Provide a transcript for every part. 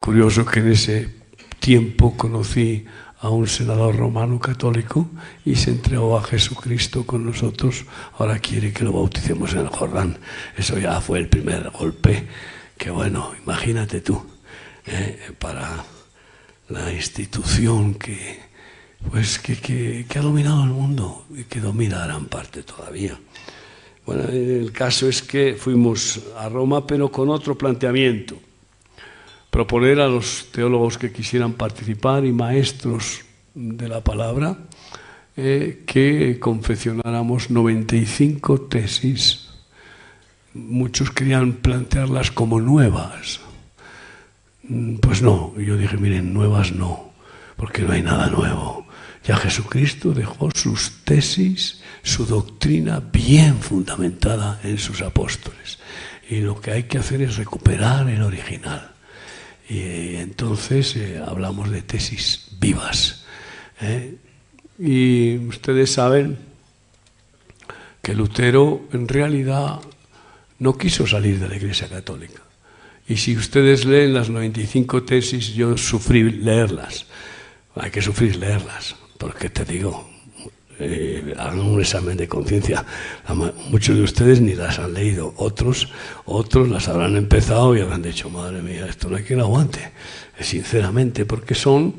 curioso que en ese tiempo conocí a un senador romano católico y se entregó a Jesucristo con nosotros. Ahora quiere que lo bauticemos en el Jordán. Eso ya fue el primer golpe. Que bueno, imagínate tú, para la institución que ha dominado el mundo y que domina gran parte todavía. Bueno, el caso es que fuimos a Roma, pero con otro planteamiento. Proponer a los teólogos que quisieran participar y maestros de la palabra que confeccionáramos 95 tesis. Muchos querían plantearlas como nuevas. Pues no, yo dije, miren, nuevas no, porque no hay nada nuevo. Ya Jesucristo dejó sus tesis, su doctrina bien fundamentada en sus apóstoles. Y lo que hay que hacer es recuperar el original. Y entonces hablamos de tesis vivas. Y ustedes saben que Lutero en realidad no quiso salir de la Iglesia Católica. Y si ustedes leen las 95 tesis, yo sufrí leerlas. Hay que sufrir leerlas, porque te digo, hagan un examen de conciencia. Muchos de ustedes ni las han leído, otros las habrán empezado y habrán dicho, madre mía, esto no hay quien lo aguante, sinceramente, porque son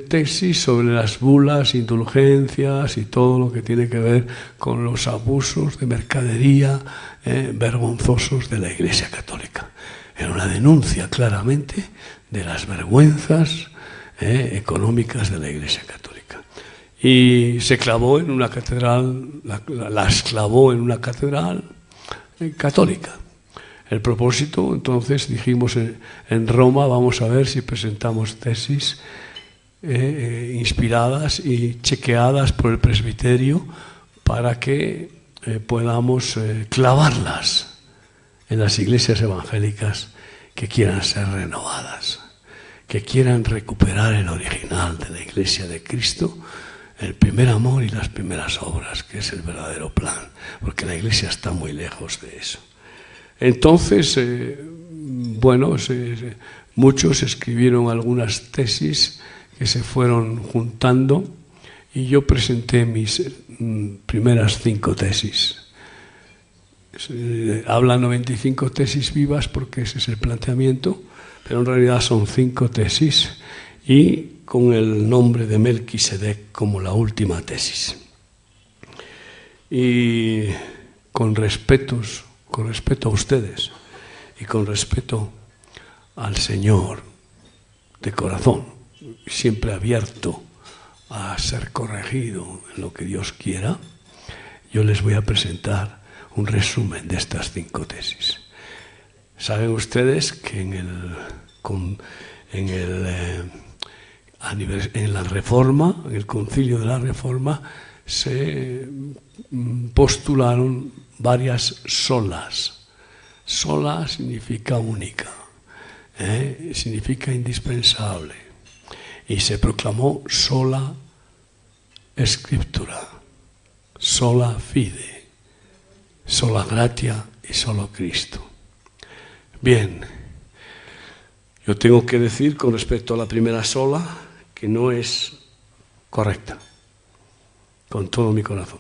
tesis sobre las bulas, indulgencias y todo lo que tiene que ver con los abusos de mercadería vergonzosos de la Iglesia Católica. Era una denuncia claramente de las vergüenzas económicas de la Iglesia Católica. Y se clavó en una catedral, las clavó en una catedral católica. El propósito, entonces, dijimos en Roma, vamos a ver si presentamos tesis inspiradas y chequeadas por el presbiterio para que podamos clavarlas en las iglesias evangélicas que quieran ser renovadas, que quieran recuperar el original de la Iglesia de Cristo, el primer amor y las primeras obras, que es el verdadero plan, porque la Iglesia está muy lejos de eso. Entonces, muchos escribieron algunas tesis que se fueron juntando y yo presenté mis primeras 5 tesis. Habla 95 tesis vivas porque ese es el planteamiento, pero en realidad son 5 tesis y con el nombre de Melquisedec como la última tesis. Y con respeto a ustedes y con respeto al Señor de corazón, siempre abierto a ser corregido en lo que Dios quiera, yo les voy a presentar un resumen de estas 5 tesis. Saben ustedes que en la Reforma, en el Concilio de la Reforma, se postularon varias solas. Sola significa única, significa indispensable. Y se proclamó sola Scriptura, sola fide, sola gratia y solo Cristo. Bien, yo tengo que decir con respecto a la primera sola que no es correcta, con todo mi corazón.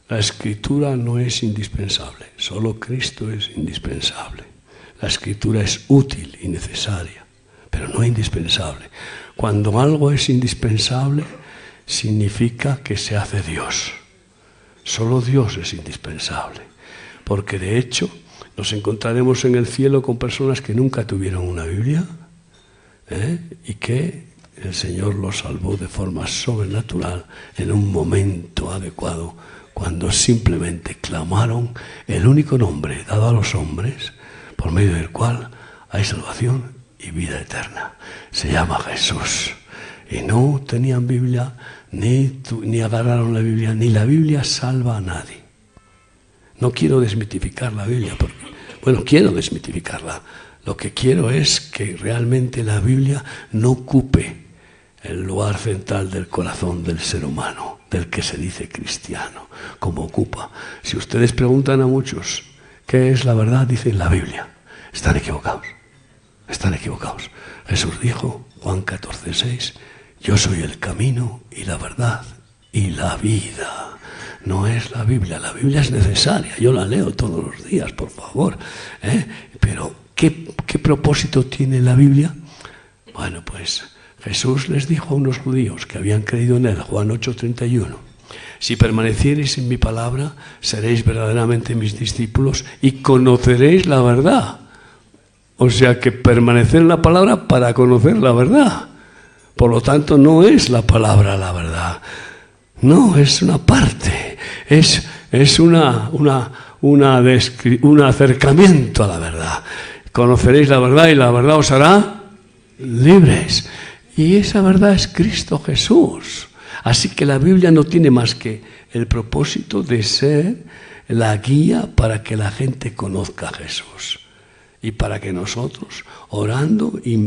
La Escritura no es indispensable, solo Cristo es indispensable. La Escritura es útil y necesaria, pero no indispensable. Cuando algo es indispensable, significa que se hace Dios. Solo Dios es indispensable, porque de hecho nos encontraremos en el cielo con personas que nunca tuvieron una Biblia y que el Señor los salvó de forma sobrenatural en un momento adecuado, cuando simplemente clamaron el único nombre dado a los hombres por medio del cual hay salvación y vida eterna. Se llama Jesús. Y no tenían Biblia, ni agarraron la Biblia, ni la Biblia salva a nadie. No quiero desmitificar la Biblia, quiero desmitificarla. Lo que quiero es que realmente la Biblia no ocupe el lugar central del corazón del ser humano, del que se dice cristiano, como ocupa. Si ustedes preguntan a muchos qué es la verdad, dicen la Biblia. Están equivocados. Están equivocados. Jesús dijo, Juan 14:6, yo soy el camino y la verdad y la vida. No es la Biblia es necesaria, yo la leo todos los días, por favor. Pero, ¿qué propósito tiene la Biblia? Bueno, pues Jesús les dijo a unos judíos que habían creído en él, Juan 8:31, si permaneciereis en mi palabra, seréis verdaderamente mis discípulos y conoceréis la verdad. O sea que permanecer en la palabra para conocer la verdad. Por lo tanto, no es la palabra la verdad. No, es una parte. Es un acercamiento a la verdad. Conoceréis la verdad y la verdad os hará libres. Y esa verdad es Cristo Jesús. Así que la Biblia no tiene más que el propósito de ser la guía para que la gente conozca a Jesús. Y para que nosotros, orando y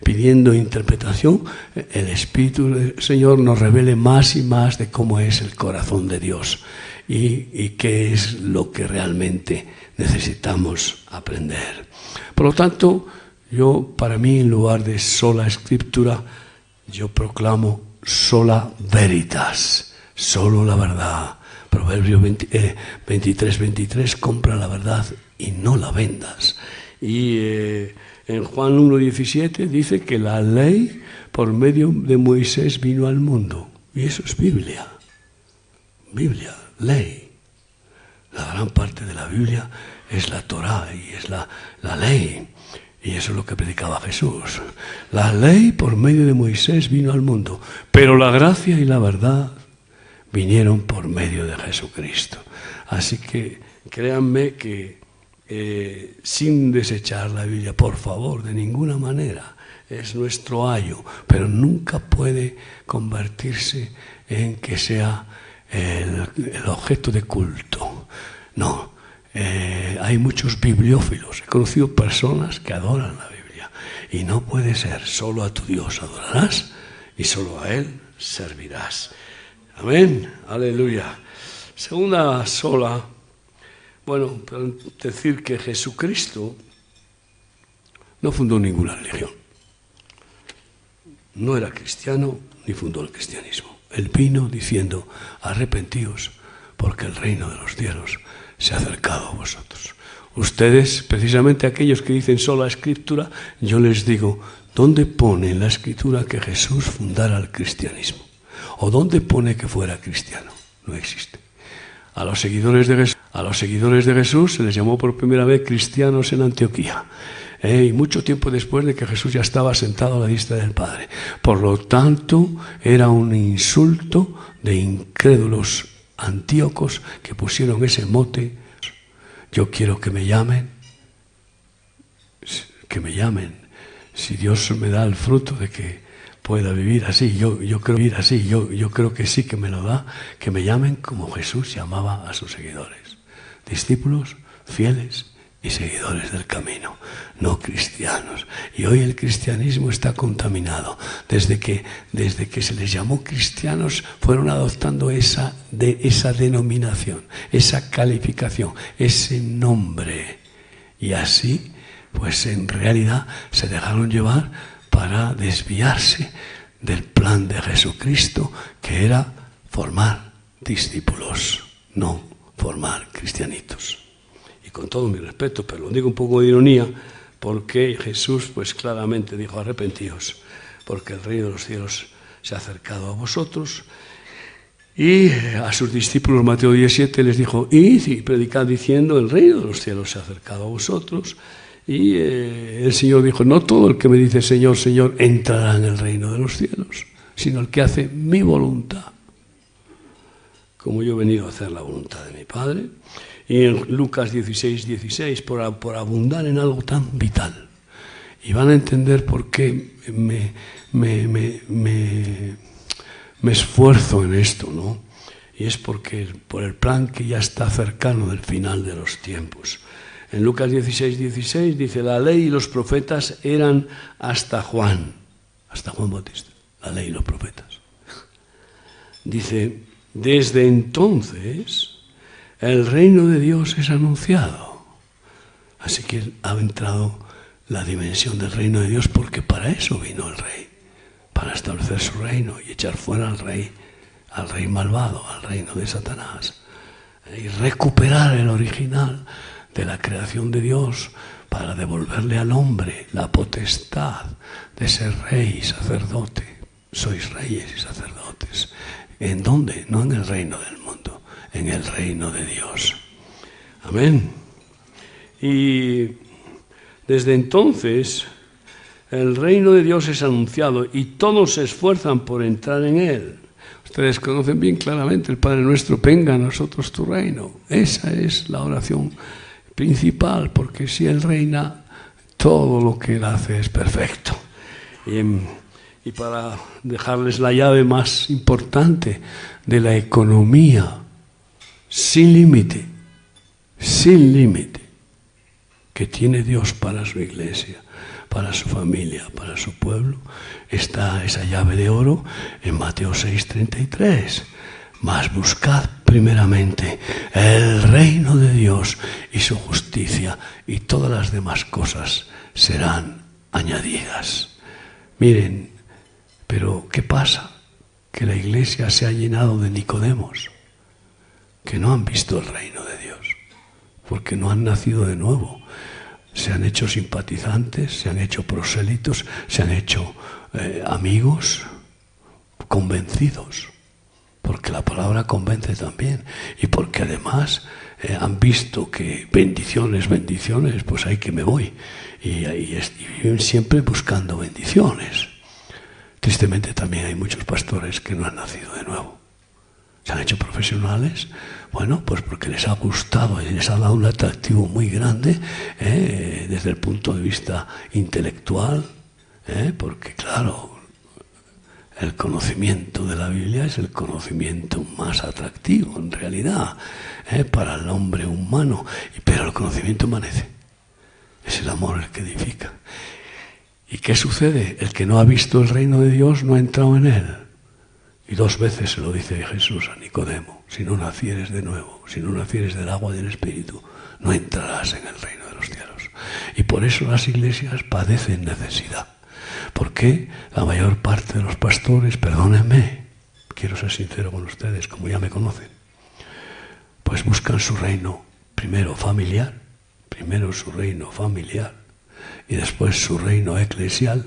pidiendo interpretación, el Espíritu del Señor nos revele más y más de cómo es el corazón de Dios y qué es lo que realmente necesitamos aprender. Por lo tanto, para mí, en lugar de sola escritura, yo proclamo sola veritas, solo la verdad. Proverbio 23:23, compra la verdad y no la vendas. Y en Juan 1:17 dice que la ley por medio de Moisés vino al mundo. Y eso es Biblia. Biblia, ley. La gran parte de la Biblia es la Torá y es la ley. Y eso es lo que predicaba Jesús. La ley por medio de Moisés vino al mundo, pero la gracia y la verdad vinieron por medio de Jesucristo. Así que créanme que sin desechar la Biblia, por favor, de ninguna manera, es nuestro ayo, pero nunca puede convertirse en que sea el objeto de culto. No, hay muchos bibliófilos, he conocido personas que adoran la Biblia, y no puede ser, solo a tu Dios adorarás y solo a Él servirás. Amén, aleluya. Segunda sola, bueno, decir que Jesucristo no fundó ninguna religión. No era cristiano ni fundó el cristianismo. Él vino diciendo, arrepentíos porque el reino de los cielos se ha acercado a vosotros. Ustedes, precisamente aquellos que dicen sola escritura, yo les digo, ¿dónde pone en la escritura que Jesús fundara el cristianismo? ¿O dónde pone que fuera cristiano? No existe. A los seguidores de Jesús se les llamó por primera vez cristianos en Antioquía. Y mucho tiempo después de que Jesús ya estaba sentado a la diestra del Padre. Por lo tanto, era un insulto de incrédulos antíocos que pusieron ese mote. Yo quiero que me llamen. Si Dios me da el fruto de que pueda vivir así, yo creo que sí que me lo da, que me llamen como Jesús llamaba a sus seguidores, discípulos fieles y seguidores del camino, no cristianos. Y hoy el cristianismo está contaminado. Desde que se les llamó cristianos, fueron adoptando esa denominación, esa calificación, ese nombre. Y así, pues en realidad se dejaron llevar para desviarse del plan de Jesucristo, que era formar discípulos, no formar cristianitos. Y con todo mi respeto, pero lo digo un poco de ironía, porque Jesús pues claramente dijo, arrepentíos, porque el reino de los cielos se ha acercado a vosotros. Y a sus discípulos, Mateo 17, les dijo, id y predicad diciendo, el reino de los cielos se ha acercado a vosotros. Y el Señor dijo, no todo el que me dice Señor, Señor, entrará en el reino de los cielos, sino el que hace mi voluntad. Como yo he venido a hacer la voluntad de mi Padre. Y en Lucas 16:16, por abundar en algo tan vital. Y van a entender por qué me esfuerzo en esto, ¿no? Y es porque por el plan que ya está cercano del final de los tiempos. En Lucas 16:16 dice, la ley y los profetas eran hasta Juan Bautista, la ley y los profetas. Dice, desde entonces el reino de Dios es anunciado. Así que ha entrado la dimensión del reino de Dios, porque para eso vino el rey, para establecer su reino y echar fuera al rey malvado, al reino de Satanás, y recuperar el original de la creación de Dios para devolverle al hombre la potestad de ser rey y sacerdote. Sois reyes y sacerdotes. ¿En dónde? No en el reino del mundo, en el reino de Dios. Amén. Y desde entonces el reino de Dios es anunciado y todos se esfuerzan por entrar en él. Ustedes conocen bien claramente el Padre Nuestro, venga a nosotros tu reino. Esa es la oración principal, porque si Él reina, todo lo que Él hace es perfecto. Y para dejarles la llave más importante de la economía sin límite, que tiene Dios para su iglesia, para su familia, para su pueblo, está esa llave de oro en Mateo 6:33. Mas buscad primeramente el reino de Dios y su justicia, y todas las demás cosas serán añadidas. Miren, pero ¿qué pasa? Que la iglesia se ha llenado de Nicodemos, que no han visto el reino de Dios, porque no han nacido de nuevo. Se han hecho simpatizantes, se han hecho prosélitos, se han hecho amigos, convencidos, porque la palabra convence también, y porque además han visto que bendiciones, pues ahí que me voy, y viven siempre buscando bendiciones. Tristemente también hay muchos pastores que no han nacido de nuevo. Se han hecho profesionales, bueno, pues porque les ha gustado y les ha dado un atractivo muy grande desde el punto de vista intelectual, porque claro, el conocimiento de la Biblia es el conocimiento más atractivo en realidad para el hombre humano, pero el conocimiento amanece, es el amor el que edifica. ¿Y qué sucede? El que no ha visto el reino de Dios no ha entrado en él. Y 2 veces se lo dice Jesús a Nicodemo: si no nacieres de nuevo, si no nacieres del agua y del Espíritu, no entrarás en el reino de los cielos. Y por eso las iglesias padecen necesidad. Porque la mayor parte de los pastores, perdónenme, quiero ser sincero con ustedes, como ya me conocen, pues buscan su reino primero familiar, y después su reino eclesial,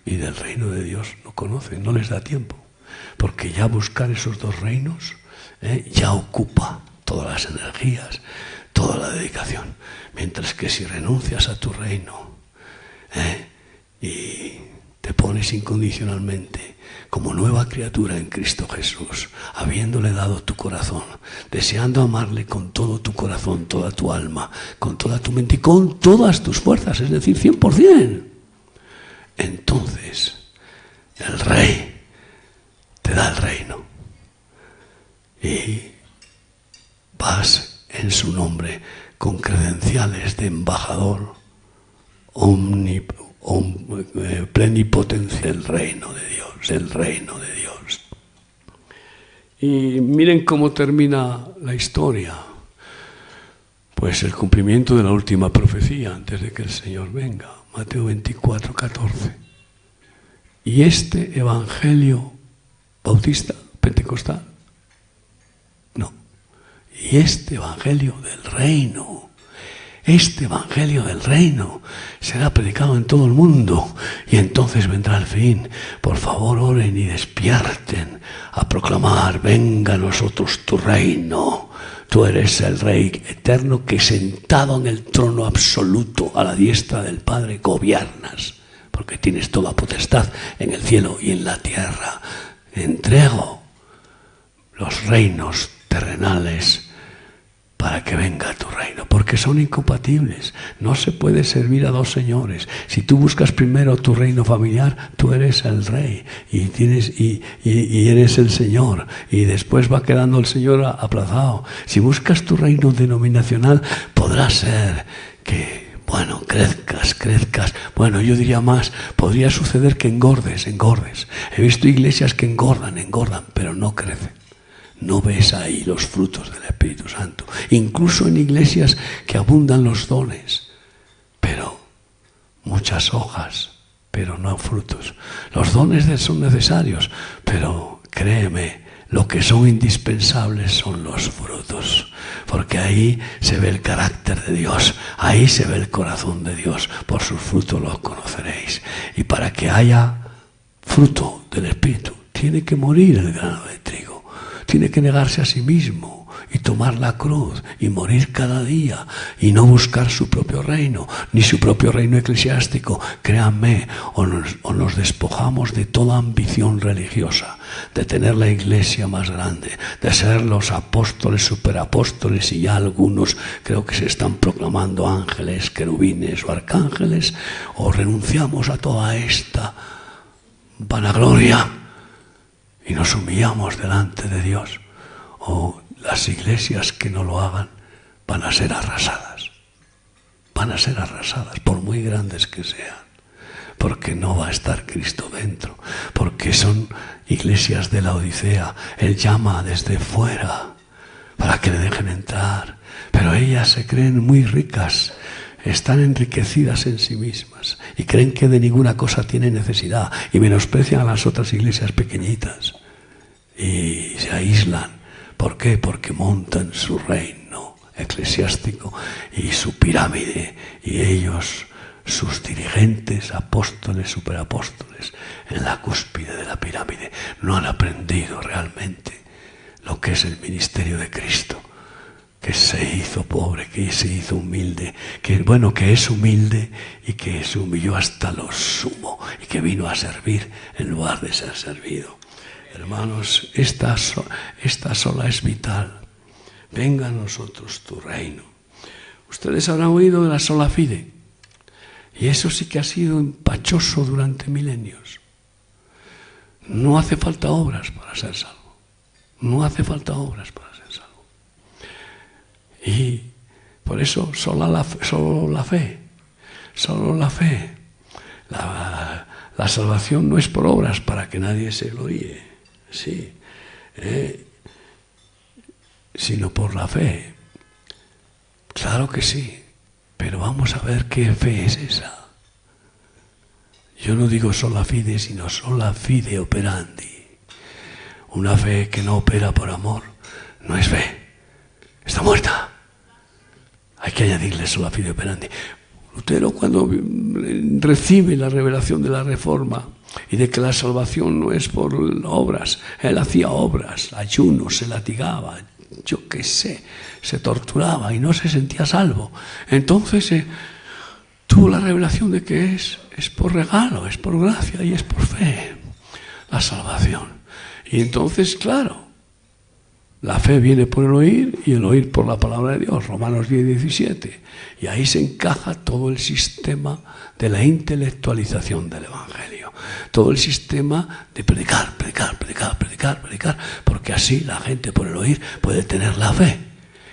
y del reino de Dios no conocen, no les da tiempo. Porque ya buscar esos 2 reinos ya ocupa todas las energías, toda la dedicación. Mientras que si renuncias a tu reino y te pones incondicionalmente como nueva criatura en Cristo Jesús, habiéndole dado tu corazón, deseando amarle con todo tu corazón, toda tu alma, con toda tu mente y con todas tus fuerzas, es decir, 100%, entonces el Rey te da el reino y vas en su nombre con credenciales de embajador plenipotencia del reino de Dios, el reino de Dios. Y miren cómo termina la historia. Pues el cumplimiento de la última profecía antes de que el Señor venga, Mateo 24:14. Y este evangelio bautista, pentecostal, no. Y este evangelio del reino será predicado en todo el mundo, y entonces vendrá el fin. Por favor, oren y despierten a proclamar: venga a nosotros tu reino. Tú eres el Rey eterno que, sentado en el trono absoluto a la diestra del Padre, gobiernas, porque tienes toda potestad en el cielo y en la tierra. Entrego los reinos terrenales para que venga tu reino, porque son incompatibles. No se puede servir a 2 señores. Si tú buscas primero tu reino familiar, tú eres el rey y eres el Señor, y después va quedando el Señor aplazado. Si buscas tu reino denominacional, podrá ser que crezcas. Bueno, yo diría más, podría suceder que engordes. He visto iglesias que engordan, pero no crecen. No ves ahí los frutos del Espíritu Santo. Incluso en iglesias que abundan los dones, pero muchas hojas, pero no frutos. Los dones son necesarios, pero créeme, lo que son indispensables son los frutos, porque ahí se ve el carácter de Dios, ahí se ve el corazón de Dios. Por sus frutos los conoceréis. Y para que haya fruto del Espíritu, tiene que morir el grano de trigo, tiene que negarse a sí mismo y tomar la cruz y morir cada día y no buscar su propio reino, ni su propio reino eclesiástico. Créanme, o nos despojamos de toda ambición religiosa, de tener la iglesia más grande, de ser los apóstoles, superapóstoles, y ya algunos creo que se están proclamando ángeles, querubines o arcángeles, o renunciamos a toda esta vanagloria y nos humillamos delante de Dios, o las iglesias que no lo hagan van a ser arrasadas. Van a ser arrasadas, por muy grandes que sean, porque no va a estar Cristo dentro, porque son iglesias de la Odisea. Él llama desde fuera para que le dejen entrar, pero ellas se creen muy ricas, están enriquecidas en sí mismas y creen que de ninguna cosa tienen necesidad y menosprecian a las otras iglesias pequeñitas y se aíslan. ¿Por qué? Porque montan su reino eclesiástico y su pirámide, y ellos, sus dirigentes, apóstoles, superapóstoles, en la cúspide de la pirámide, no han aprendido realmente lo que es el ministerio de Cristo, que se hizo pobre, que se hizo humilde, que es humilde y que se humilló hasta lo sumo y que vino a servir en lugar de ser servido. Hermanos, esta sola es vital. Venga a nosotros tu reino. Ustedes habrán oído de la sola fide, y eso sí que ha sido empachoso durante milenios. No hace falta obras para ser salvo. No hace falta obras para ser salvo. Y por eso solo la fe. La salvación no es por obras para que nadie se gloríe. Sí, sino por la fe. Claro que sí, pero vamos a ver qué fe es esa. Yo no digo sola fide, sino sola fide operandi. Una fe que no opera por amor no es fe, está muerta. Hay que añadirle sola fide operandi. Lutero, cuando recibe la revelación de la Reforma y de que la salvación no es por obras, él hacía obras, ayunos, se latigaba, yo qué sé, se torturaba y no se sentía salvo. Entonces tuvo la revelación de que es por regalo, es por gracia y es por fe la salvación. Y entonces, claro, la fe viene por el oír y el oír por la palabra de Dios, Romanos 10:17. Y ahí se encaja todo el sistema de la intelectualización del Evangelio. Todo el sistema de predicar, porque así la gente por el oír puede tener la fe.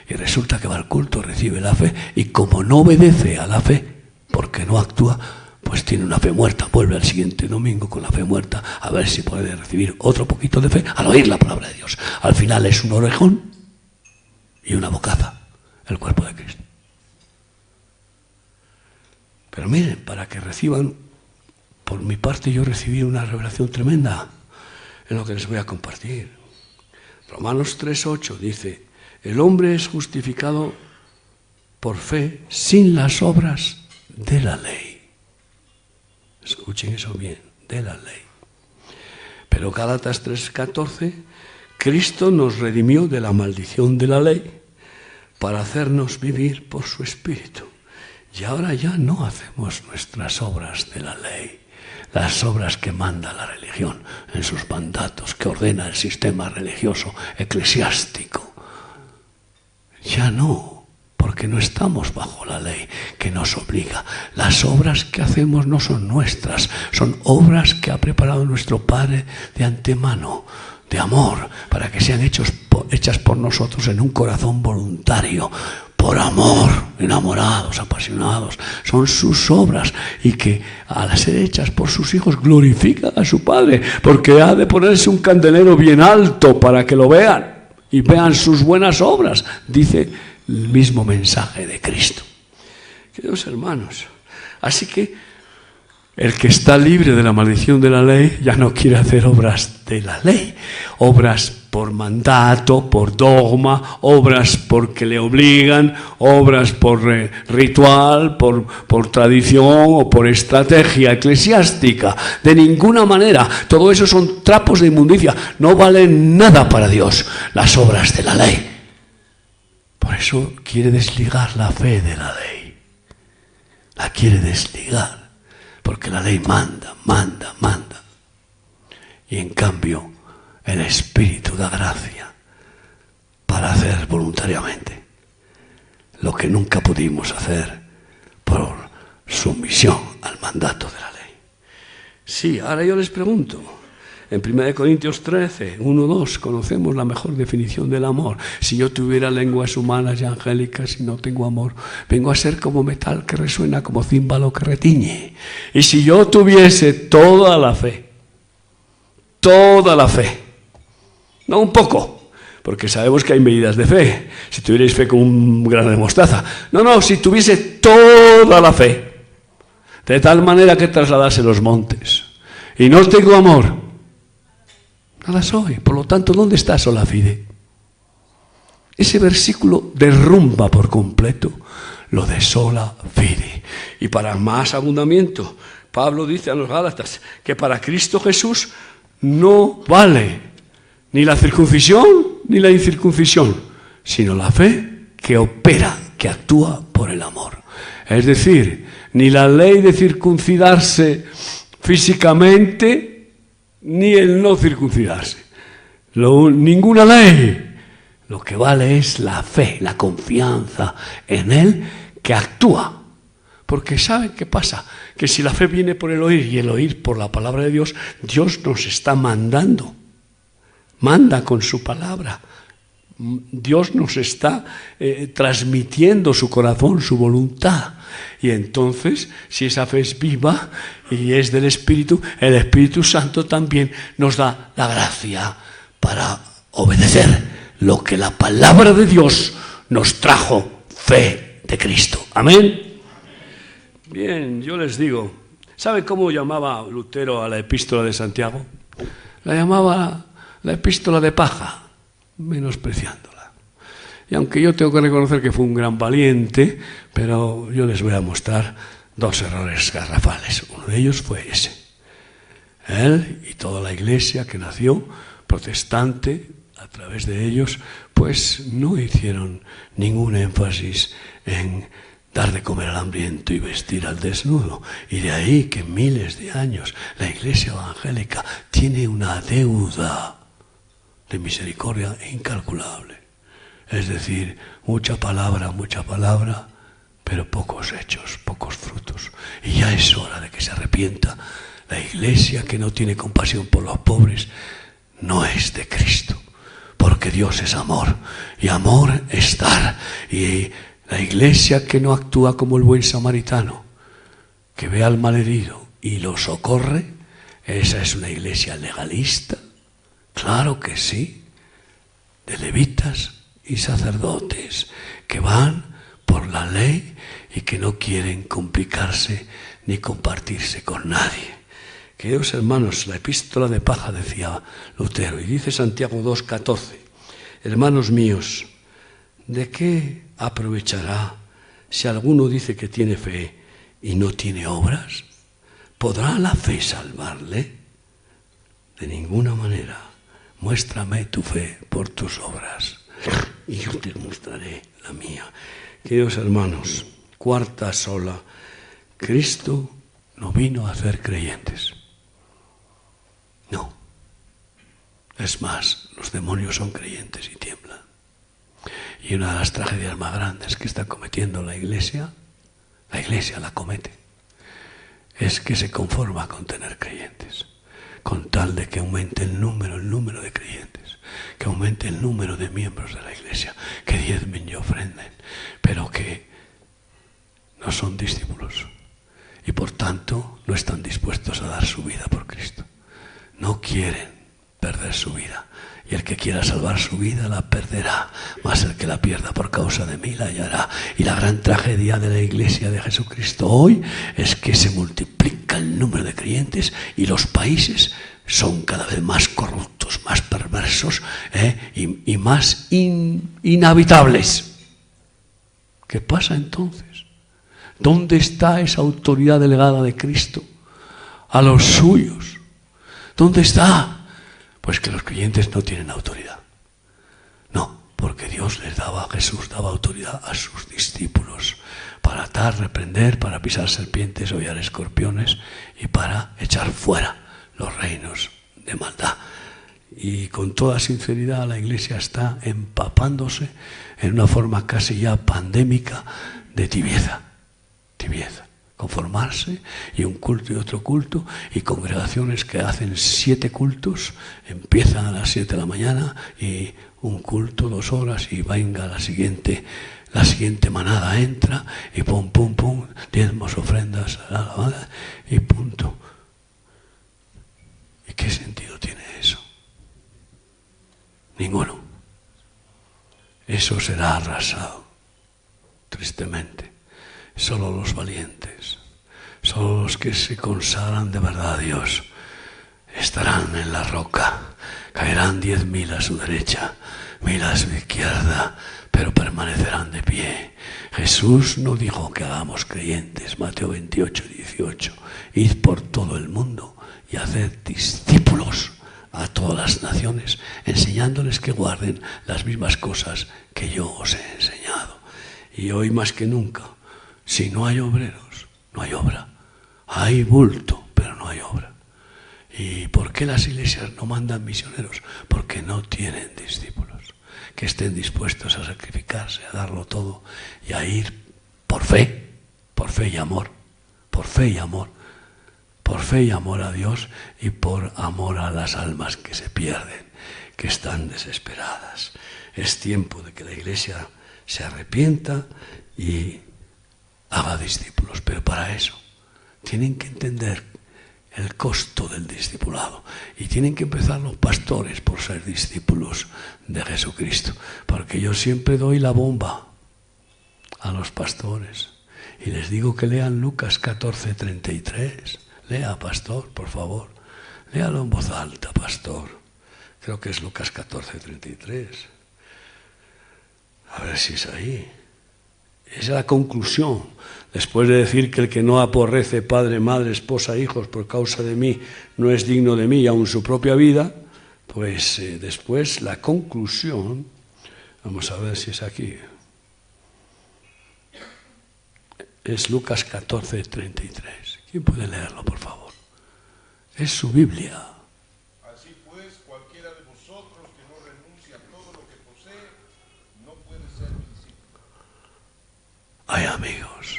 Y resulta que va al culto, recibe la fe, y como no obedece a la fe, porque no actúa, pues tiene una fe muerta. Vuelve al siguiente domingo con la fe muerta a ver si puede recibir otro poquito de fe al oír la palabra de Dios. Al final es un orejón y una bocaza, el cuerpo de Cristo. Pero miren, para que reciban, por mi parte yo recibí una revelación tremenda en lo que les voy a compartir. Romanos 3:8 dice: el hombre es justificado por fe sin las obras de la ley. Escuchen eso bien, de la ley. Pero Gálatas 3:14, Cristo nos redimió de la maldición de la ley para hacernos vivir por su Espíritu. Y ahora ya no hacemos nuestras obras de la ley, las obras que manda la religión en sus mandatos, que ordena el sistema religioso eclesiástico. Ya no, porque no estamos bajo la ley que nos obliga. Las obras que hacemos no son nuestras, son obras que ha preparado nuestro Padre de antemano, de amor, para que sean hechas por nosotros en un corazón voluntario, por amor, enamorados, apasionados. Son sus obras, y que al ser hechas por sus hijos glorifican a su Padre, porque ha de ponerse un candelero bien alto para que lo vean y vean sus buenas obras, dice el mismo mensaje de Cristo. Queridos hermanos, así que El que está libre de la maldición de la ley ya no quiere hacer obras de la ley, obras por mandato, por dogma, obras porque le obligan, obras por ritual, por tradición o por estrategia eclesiástica. De ninguna manera. Todo eso son trapos de inmundicia. No valen nada para Dios las obras de la ley. Por eso quiere desligar la fe de la ley. La quiere desligar. Porque la ley manda. Y en cambio, el Espíritu da gracia para hacer voluntariamente lo que nunca pudimos hacer por sumisión al mandato de la ley. Sí, ahora yo les pregunto. En 1 Corintios 13, 1, 2, conocemos la mejor definición del amor. Si yo tuviera lenguas humanas y angélicas y no tengo amor, vengo a ser como metal que resuena, como címbalo que retiñe. Y si yo tuviese toda la fe, no un poco, porque sabemos que hay medidas de fe. Si tuvierais fe como un grano de mostaza. No, si tuviese toda la fe, de tal manera que trasladase los montes, y no tengo amor, nada soy. Por lo tanto, ¿dónde está sola fide? Ese versículo derrumba por completo lo de sola fide. Y para más abundamiento, Pablo dice a los Gálatas que para Cristo Jesús no vale ni la circuncisión ni la incircuncisión, sino la fe que opera, que actúa por el amor. Es decir, ni la ley de circuncidarse físicamente, ni el no circuncidarse. Ninguna ley. Lo que vale es la fe, la confianza en Él que actúa. Porque ¿saben qué pasa? Que si la fe viene por el oír y el oír por la palabra de Dios, Dios nos está mandando. Manda con su palabra. Dios nos está transmitiendo su corazón, su voluntad. Y entonces, si esa fe es viva y es del Espíritu, el Espíritu Santo también nos da la gracia para obedecer lo que la palabra de Dios nos trajo, fe de Cristo. Amén. Bien, yo les digo, ¿sabe cómo llamaba Lutero a la epístola de Santiago? La llamaba la epístola de paja, menospreciándola. Y aunque yo tengo que reconocer que fue un gran valiente, pero yo les voy a mostrar dos errores garrafales. Uno de ellos fue ese. Él y toda la iglesia que nació protestante, a través de ellos, pues no hicieron ningún énfasis en dar de comer al hambriento y vestir al desnudo. Y de ahí que miles de años la iglesia evangélica tiene una deuda de misericordia incalculable. Es decir, mucha palabra, pero pocos hechos, pocos frutos. Y ya es hora de que se arrepienta. La iglesia que no tiene compasión por los pobres no es de Cristo, porque Dios es amor, y amor es dar. Y la iglesia que no actúa como el buen samaritano, que ve al malherido y lo socorre, esa es una iglesia legalista, claro que sí, de levitas y sacerdotes que van por la ley y que no quieren complicarse ni compartirse con nadie. Queridos hermanos, la epístola de paja, decía Lutero, y dice Santiago 2:14, hermanos míos, ¿de qué aprovechará si alguno dice que tiene fe y no tiene obras? ¿Podrá la fe salvarle? De ninguna manera. Muéstrame tu fe por tus obras y yo te mostraré la mía. Queridos hermanos, cuarta sola, Cristo no vino a hacer creyentes. No. Es más, los demonios son creyentes y tiemblan. Y una de las tragedias más grandes que está cometiendo la iglesia la comete, es que se conforma con tener creyentes, con tal de que aumente el número de creyentes, que aumente el número de miembros de la iglesia, que diezmen y ofrenden, pero que no son discípulos y por tanto no están dispuestos a dar su vida por Cristo. No quieren perder su vida. Y el que quiera salvar su vida la perderá, mas el que la pierda por causa de mí la hallará. Y la gran tragedia de la Iglesia de Jesucristo hoy es que se multiplica el número de creyentes y los países son cada vez más corruptos, más perversos y más inhabitables. ¿Qué pasa entonces? ¿Dónde está esa autoridad delegada de Cristo a los suyos? ¿Dónde está? Pues que los creyentes no tienen autoridad. No, porque Dios Jesús daba autoridad a sus discípulos para atar, reprender, para pisar serpientes, hollar escorpiones y para echar fuera los reinos de maldad. Y con toda sinceridad la Iglesia está empapándose en una forma casi ya pandémica de tibieza. Conformarse, y un culto y otro culto, y congregaciones que hacen 7 cultos, empiezan a las 7 de la mañana y un culto 2 horas y venga la siguiente manada entra y pum, pum, pum, diezmos, ofrendas, y punto. ¿Y qué sentido tiene eso? Ninguno. Eso será arrasado, tristemente. Solo los valientes, solo los que se consagran de verdad a Dios, estarán en la roca. Caerán 10.000 a su derecha, 1.000 a su izquierda, pero permanecerán de pie. Jesús no dijo que hagamos creyentes, Mateo 28, 18. Id por todo el mundo y haced discípulos a todas las naciones, enseñándoles que guarden las mismas cosas que yo os he enseñado. Y hoy más que nunca, si no hay obreros, no hay obra. Hay bulto, pero no hay obra. ¿Y por qué las iglesias no mandan misioneros? Porque no tienen discípulos que estén dispuestos a sacrificarse, a darlo todo y a ir por fe y amor, por fe y amor, por fe y amor a Dios y por amor a las almas que se pierden, que están desesperadas. Es tiempo de que la Iglesia se arrepienta y haga discípulos, pero para eso tienen que entender el costo del discipulado y tienen que empezar los pastores por ser discípulos de Jesucristo, porque yo siempre doy la bomba a los pastores y les digo que lean Lucas 14:33. Lea, pastor, por favor, léalo en voz alta, pastor. Creo que es Lucas 14:33. A ver si es ahí. Esa es la conclusión. Después de decir que el que no aborrece padre, madre, esposa, hijos por causa de mí no es digno de mí y aun su propia vida, pues después la conclusión, vamos a ver si es aquí, es Lucas 14:33. ¿Quién puede leerlo, por favor? Es su Biblia. Así pues, cualquiera de vosotros que no renuncie a todo lo que posee, no puede ser mi discípulo. Ay, amigos,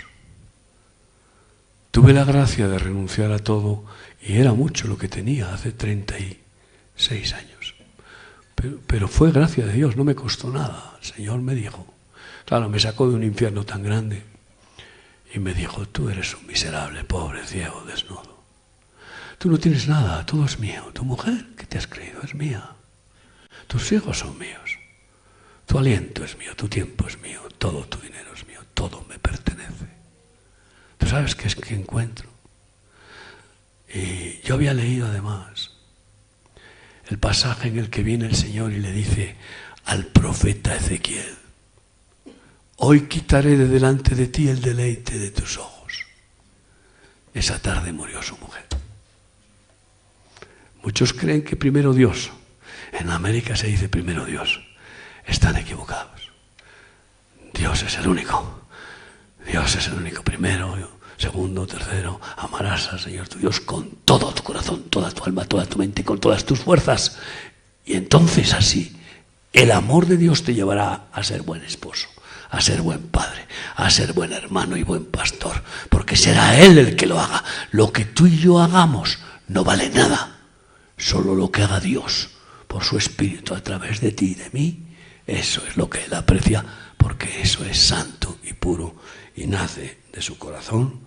tuve la gracia de renunciar a todo y era mucho lo que tenía hace 36 años. Pero fue gracia de Dios, no me costó nada. El Señor me dijo, claro, me sacó de un infierno tan grande y me dijo, tú eres un miserable, pobre, ciego, desnudo. Tú no tienes nada, todo es mío. Tu mujer, ¿qué te has creído? Es mía. Tus hijos son míos. Tu aliento es mío, tu tiempo es mío, todo tu dinero es mío, todo me pertenece. ¿Tú sabes qué es que encuentro? Y yo había leído además el pasaje en el que viene el Señor y le dice al profeta Ezequiel, hoy quitaré de delante de ti el deleite de tus ojos. Esa tarde murió su mujer. Muchos creen que primero Dios. En América se dice primero Dios. Están equivocados. Dios es el único. Dios es el único. Primero, segundo, tercero. Amarás al Señor tu Dios con todo tu corazón, toda tu alma, toda tu mente, con todas tus fuerzas. Y entonces así, el amor de Dios te llevará a ser buen esposo, a ser buen padre, a ser buen hermano y buen pastor. Porque será Él el que lo haga. Lo que tú y yo hagamos no vale nada. Solo lo que haga Dios por su Espíritu a través de ti y de mí, eso es lo que Él aprecia, porque eso es santo y puro y nace de su corazón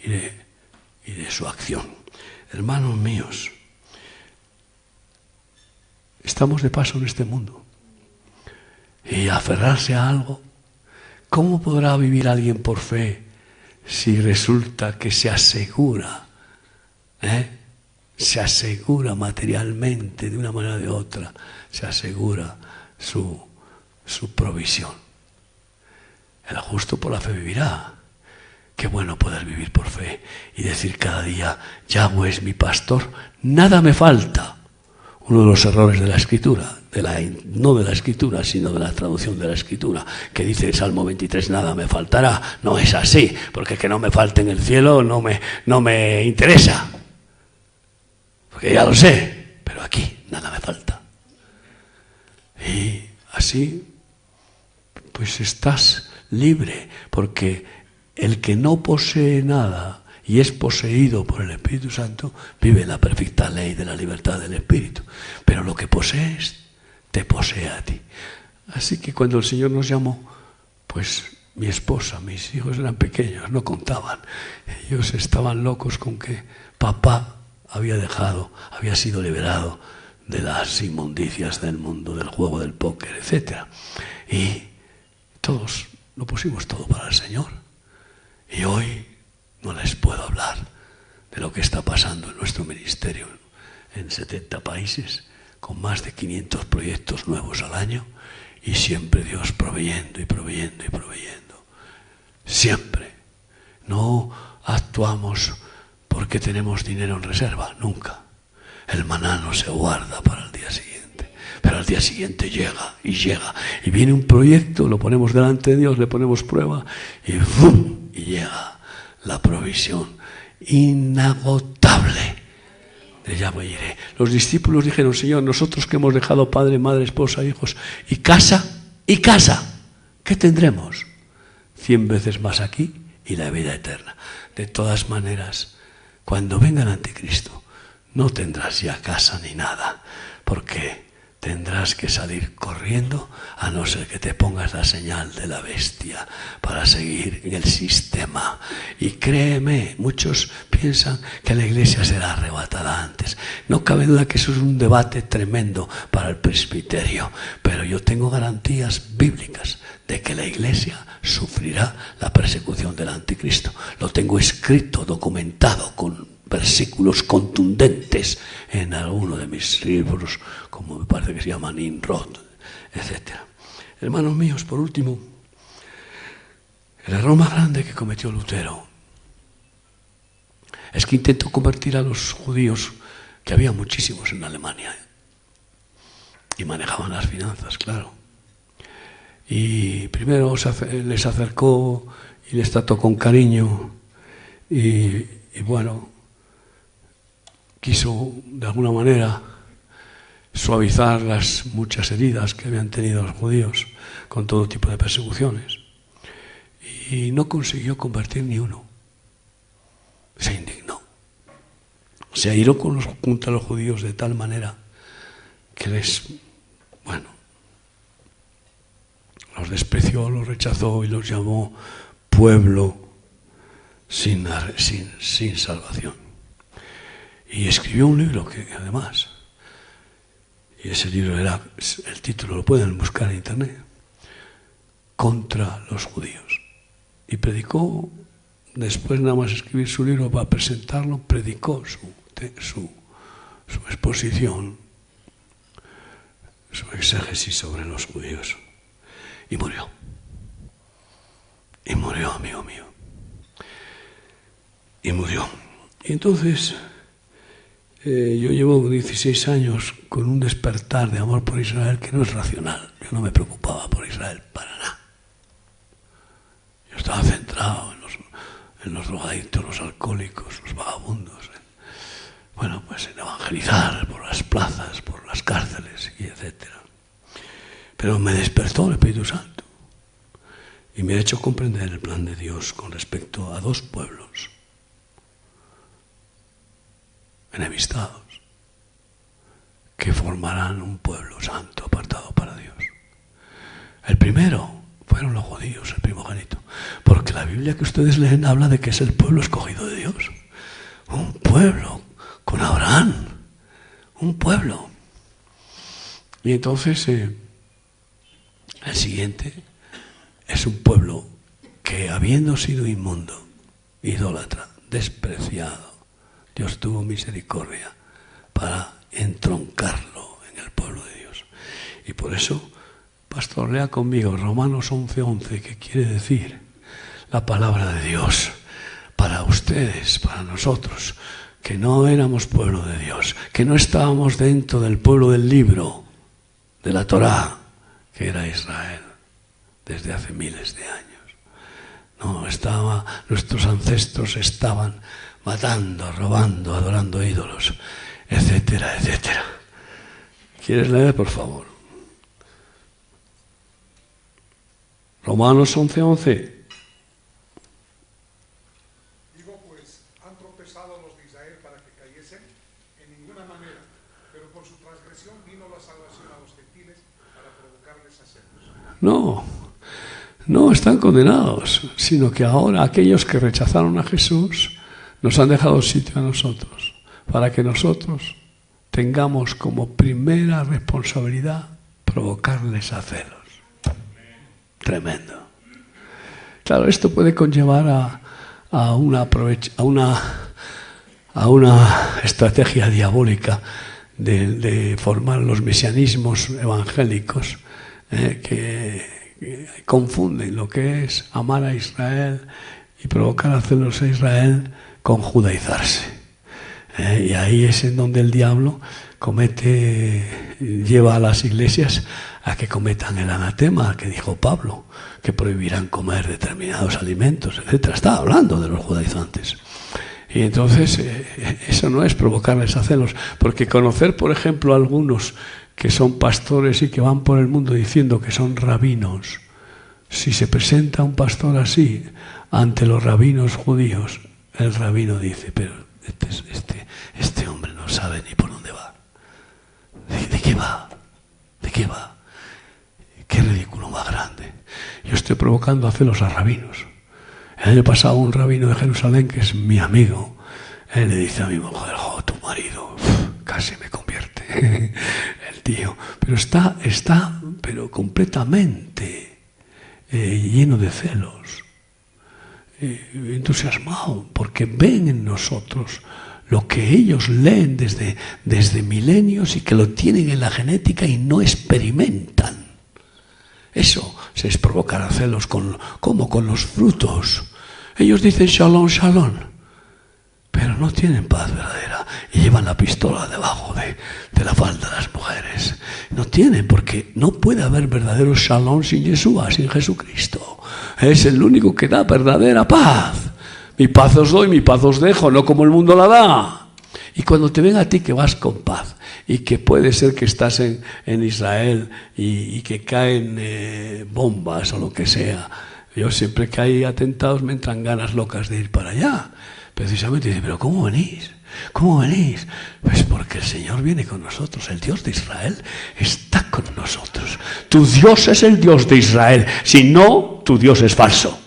y de su acción. Hermanos míos, Estamos de paso en este mundo. Y aferrarse a algo. ¿Cómo podrá vivir alguien por fe si resulta que se asegura, se asegura materialmente de una manera o de otra, se asegura su provisión? El justo por la fe vivirá. Qué bueno poder vivir por fe y decir cada día, Yahweh es mi pastor, nada me falta. Uno de los errores de la Escritura, no de la Escritura, sino de la traducción de la Escritura, que dice el Salmo 23, nada me faltará. No es así, porque que no me falte en el cielo no me interesa. Porque ya lo sé, pero aquí nada me falta. Y así, pues estás libre, porque el que no posee nada y es poseído por el Espíritu Santo, vive en la perfecta ley de la libertad del Espíritu. Pero lo que posees, te posee a ti. Así que cuando el Señor nos llamó, pues mi esposa, mis hijos eran pequeños, no contaban. Ellos estaban locos con que papá había sido liberado de las inmundicias del mundo, del juego del póker, etc. Y todos lo pusimos todo para el Señor. Y hoy no les puedo hablar de lo que está pasando en nuestro ministerio en 70 países, con más de 500 proyectos nuevos al año, y siempre Dios proveyendo y proveyendo y proveyendo. Siempre. No actuamos porque tenemos dinero en reserva, nunca. El maná no se guarda para el día siguiente, pero al día siguiente llega, y viene un proyecto, lo ponemos delante de Dios, le ponemos prueba, y ¡fum! Y llega la provisión inagotable de Yahweh Jireh. Los discípulos dijeron, Señor, nosotros que hemos dejado padre, madre, esposa, hijos, y casa, ¿qué tendremos? 100 veces más aquí y la vida eterna. De todas maneras, cuando venga el anticristo, no tendrás ya casa ni nada, porque tendrás que salir corriendo, a no ser que te pongas la señal de la bestia para seguir en el sistema. Y créeme, muchos piensan que la iglesia será arrebatada antes. No cabe duda que eso es un debate tremendo para el presbiterio, pero yo tengo garantías bíblicas de que la iglesia sufrirá la persecución del anticristo. Lo tengo escrito, documentado con versículos contundentes en alguno de mis libros, como me parece que se llama Nimrod, etc. Hermanos míos, por último, el error más grande que cometió Lutero es que intentó convertir a los judíos, que había muchísimos en Alemania, y manejaban las finanzas, claro. Y primero les acercó y les trató con cariño, y bueno, quiso de alguna manera suavizar las muchas heridas que habían tenido los judíos con todo tipo de persecuciones, y no consiguió convertir ni uno. Se indignó, se airó contra los judíos de tal manera que los despreció, los rechazó y los llamó pueblo sin salvación. Y escribió un libro que además, y ese libro era, el título lo pueden buscar en internet, Contra los judíos. Y predicó, después nada más escribir su libro para presentarlo, predicó su exposición, su exégesis sobre los judíos. Y murió. Y murió, amigo mío. Y murió. Y entonces yo llevo 16 años con un despertar de amor por Israel que no es racional. Yo no me preocupaba por Israel para nada. Yo estaba centrado en los drogadictos, los alcohólicos, los vagabundos. En evangelizar por las plazas, por las cárceles, y etc. Pero me despertó el Espíritu Santo y me ha hecho comprender el plan de Dios con respecto a dos pueblos enemistados que formarán un pueblo santo apartado para Dios. El primero fueron los judíos, el primogénito, porque la Biblia que ustedes leen habla de que es el pueblo escogido de Dios, un pueblo con Abraham, un pueblo Y entonces el siguiente es un pueblo que, habiendo sido inmundo, idólatra, despreciado, Dios tuvo misericordia para entroncarlo en el pueblo de Dios. Y por eso, pastor, lea conmigo Romanos 11:11, que quiere decir la palabra de Dios para ustedes, para nosotros, que no éramos pueblo de Dios, que no estábamos dentro del pueblo del libro, de la Torá, que era Israel, desde hace miles de años. No, nuestros ancestros estaban matando, robando, adorando ídolos, etcétera, etcétera. ¿Quieres leer, por favor? Romanos 11:11. Digo pues, han tropezado los de Israel para que cayesen en ninguna manera, pero por su transgresión vino la salvación a los gentiles para provocarles a celos. No están condenados, sino que ahora aquellos que rechazaron a Jesús nos han dejado sitio a nosotros, para que nosotros tengamos como primera responsabilidad provocarles a celos. Tremendo. Claro, esto puede conllevar a una estrategia diabólica de formar los mesianismos evangélicos que confunden lo que es amar a Israel y provocar a celos a Israel con judaizarse. Y ahí es en donde el diablo lleva a las iglesias a que cometan el anatema que dijo Pablo, que prohibirán comer determinados alimentos, etc. Estaba hablando de los judaizantes. Y entonces eso no es provocarles a celos, porque conocer, por ejemplo, a algunos que son pastores y que van por el mundo diciendo que son rabinos, si se presenta un pastor así ante los rabinos judíos, el rabino dice, pero este hombre no sabe ni por dónde va. ¿De qué va? ¿De qué va? Qué ridículo más grande. Yo estoy provocando a celos a rabinos. El año pasado un rabino de Jerusalén, que es mi amigo, él le dice a mi mujer, tu marido casi me convierte. El tío. Pero está pero completamente lleno de celos, entusiasmado, porque ven en nosotros lo que ellos leen desde milenios y que lo tienen en la genética y no experimentan. Eso se es provocar a celos como con los frutos. Ellos dicen shalom, shalom, pero no tienen paz verdadera y llevan la pistola debajo de la falda de las mujeres. No tienen, porque no puede haber verdadero shalom sin Yeshua, sin Jesucristo. Es el único que da verdadera paz. Mi paz os doy, mi paz os dejo, no como el mundo la da. Y cuando te ven a ti que vas con paz y que puede ser que estás en Israel y que caen bombas o lo que sea, yo siempre que hay atentados me entran ganas locas de ir para allá. Precisamente dice, pero ¿cómo venís? ¿Cómo venís? Pues porque el Señor viene con nosotros. El Dios de Israel está con nosotros. Tu Dios es el Dios de Israel. Si no, tu Dios es falso,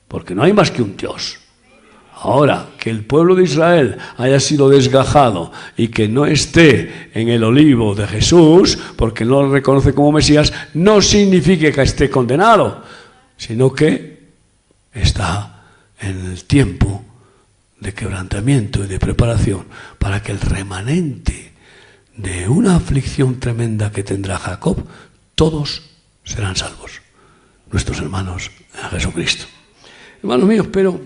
porque no hay más que un Dios. Ahora, que el pueblo de Israel haya sido desgajado y que no esté en el olivo de Jesús, porque no lo reconoce como Mesías, no significa que esté condenado, sino que está en el tiempo de quebrantamiento y de preparación para que el remanente de una aflicción tremenda que tendrá Jacob, todos serán salvos, nuestros hermanos en Jesucristo. Hermanos míos, pero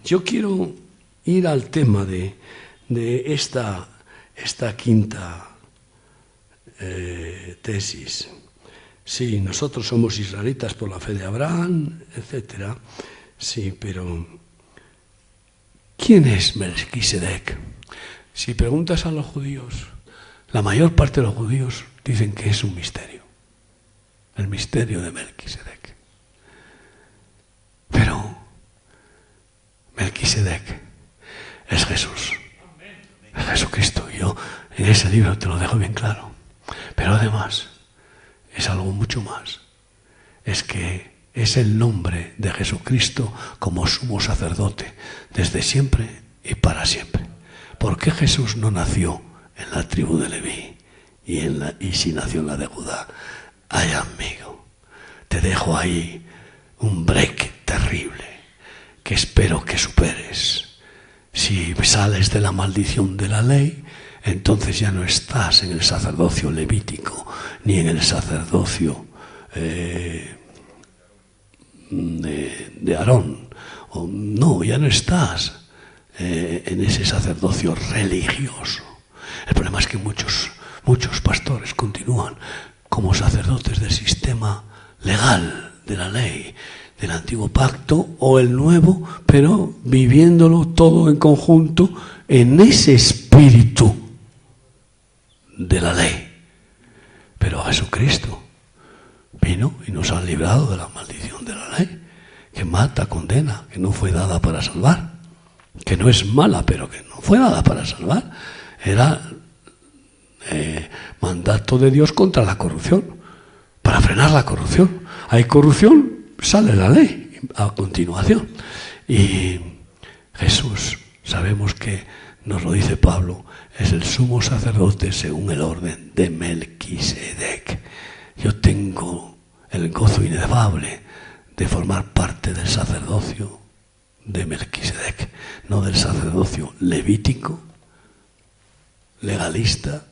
yo quiero ir al tema de esta quinta tesis. Sí, nosotros somos israelitas por la fe de Abraham, etcétera. Sí, pero ¿quién es Melquisedec? Si preguntas a los judíos, la mayor parte de los judíos dicen que es un misterio. El misterio de Melquisedec. Pero Melquisedec es Jesús. Es Jesucristo. Yo en ese libro te lo dejo bien claro. Pero además es algo mucho más. Es que es el nombre de Jesucristo como sumo sacerdote desde siempre y para siempre. ¿Por qué Jesús no nació en la tribu de Leví y si nació en la de Judá. Ay, amigo, te dejo ahí un break terrible que espero que superes. Si sales de la maldición de la ley, entonces ya no estás en el sacerdocio levítico ni en el sacerdocio de Aarón. No, ya no estás en ese sacerdocio religioso. El problema es que muchos pastores continúan como sacerdotes del sistema legal, de la ley, del antiguo pacto o el nuevo, pero viviéndolo todo en conjunto en ese espíritu de la ley. Pero Jesucristo vino y nos ha librado de la maldición de la ley, que mata, condena, que no fue dada para salvar, que no es mala, pero que no fue dada para salvar. Era mandato de Dios contra la corrupción, para frenar la corrupción. Hay corrupción, sale la ley a continuación. Y Jesús, sabemos que nos lo dice Pablo, es el sumo sacerdote según el orden de Melquisedec. Yo tengo el gozo inefable de formar parte del sacerdocio de Melquisedec, no del sacerdocio levítico, legalista,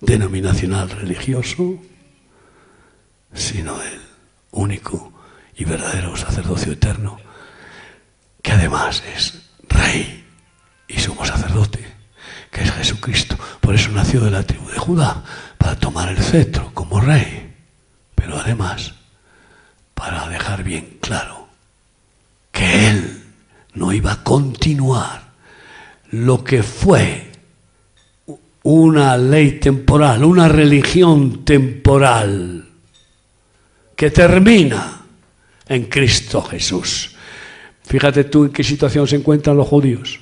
denominacional religioso, sino el único y verdadero sacerdocio eterno, que además es Rey y sumo sacerdote, que es Jesucristo. Por eso nació de la tribu de Judá, para tomar el cetro como Rey, pero además para dejar bien claro que Él no iba a continuar lo que fue una ley temporal, una religión temporal, que termina en Cristo Jesús. Fíjate tú en qué situación se encuentran los judíos.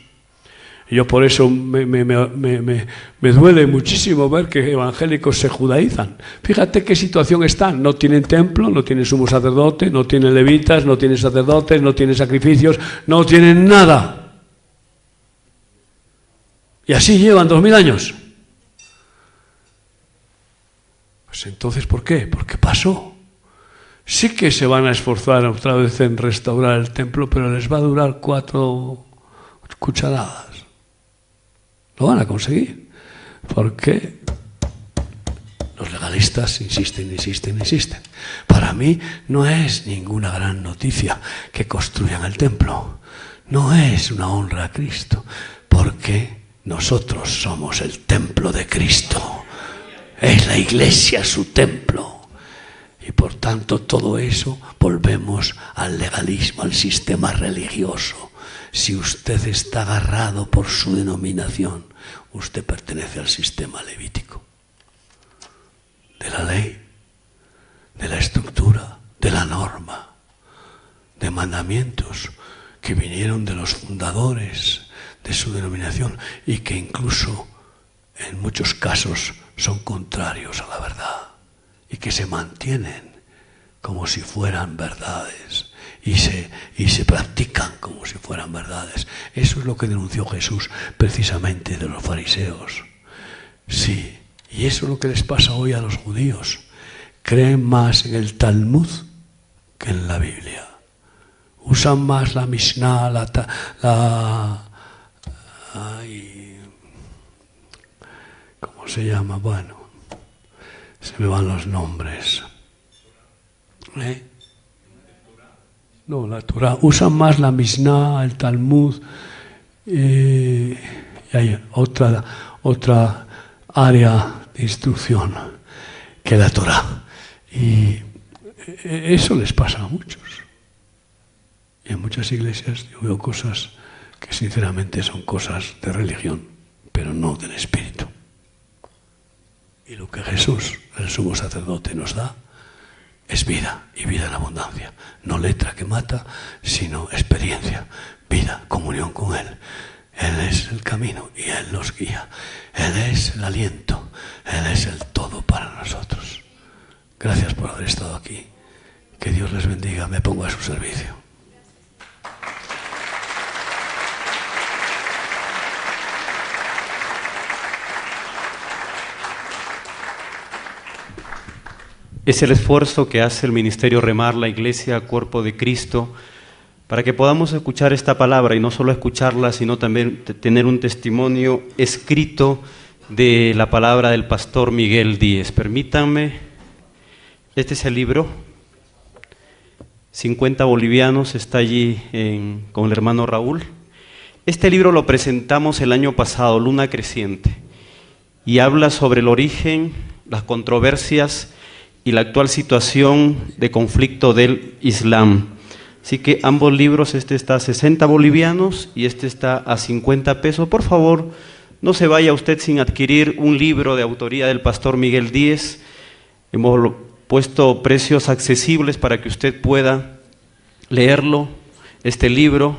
Yo por eso me duele muchísimo ver que evangélicos se judaizan. Fíjate qué situación están. No tienen templo, no tienen sumo sacerdote, no tienen levitas, no tienen sacerdotes, no tienen sacrificios, no tienen nada. Y así llevan 2000 años. Pues entonces, ¿por qué? Porque pasó. Sí que se van a esforzar otra vez en restaurar el templo, pero les va a durar 4 cucharadas. Lo van a conseguir. Porque los legalistas insisten. Para mí no es ninguna gran noticia que construyan el templo. No es una honra a Cristo. Porque nosotros somos el templo de Cristo. Es la iglesia su templo. Y por tanto todo eso volvemos al legalismo, al sistema religioso. Si usted está agarrado por su denominación, usted pertenece al sistema levítico. De la ley, de la estructura, de la norma, de mandamientos que vinieron de los fundadores de su denominación y que incluso en muchos casos son contrarios a la verdad. Y que se mantienen como si fueran verdades y se practican como si fueran verdades. Eso es lo que denunció Jesús precisamente de los fariseos. Sí, y eso es lo que les pasa hoy a los judíos. Creen más en el Talmud que en la Biblia. Usan más la Mishnah, ¿cómo se llama? Bueno, se me van los nombres. No, la Torah. Usan más la Mishnah, el Talmud, y hay otra área de instrucción que la Torah. Y eso les pasa a muchos. Y en muchas iglesias yo veo cosas que sinceramente son cosas de religión, pero no del espíritu. Y lo que Jesús, el sumo sacerdote, nos da es vida, y vida en abundancia. No letra que mata, sino experiencia, vida, comunión con Él. Él es el camino y Él nos guía. Él es el aliento, Él es el todo para nosotros. Gracias por haber estado aquí. Que Dios les bendiga, me pongo a su servicio. Es el esfuerzo que hace el Ministerio Remar, la Iglesia, Cuerpo de Cristo, para que podamos escuchar esta palabra y no solo escucharla, sino también tener un testimonio escrito de la palabra del pastor Miguel Díez. Permítanme, este es el libro, 50 bolivianos, está allí con el hermano Raúl. Este libro lo presentamos el año pasado, Luna Creciente, y habla sobre el origen, las controversias y la actual situación de conflicto del Islam. Así que ambos libros, este está a 60 bolivianos y este está a 50 pesos. Por favor, no se vaya usted sin adquirir un libro de autoría del pastor Miguel Díez. Hemos puesto precios accesibles para que usted pueda leerlo, este libro,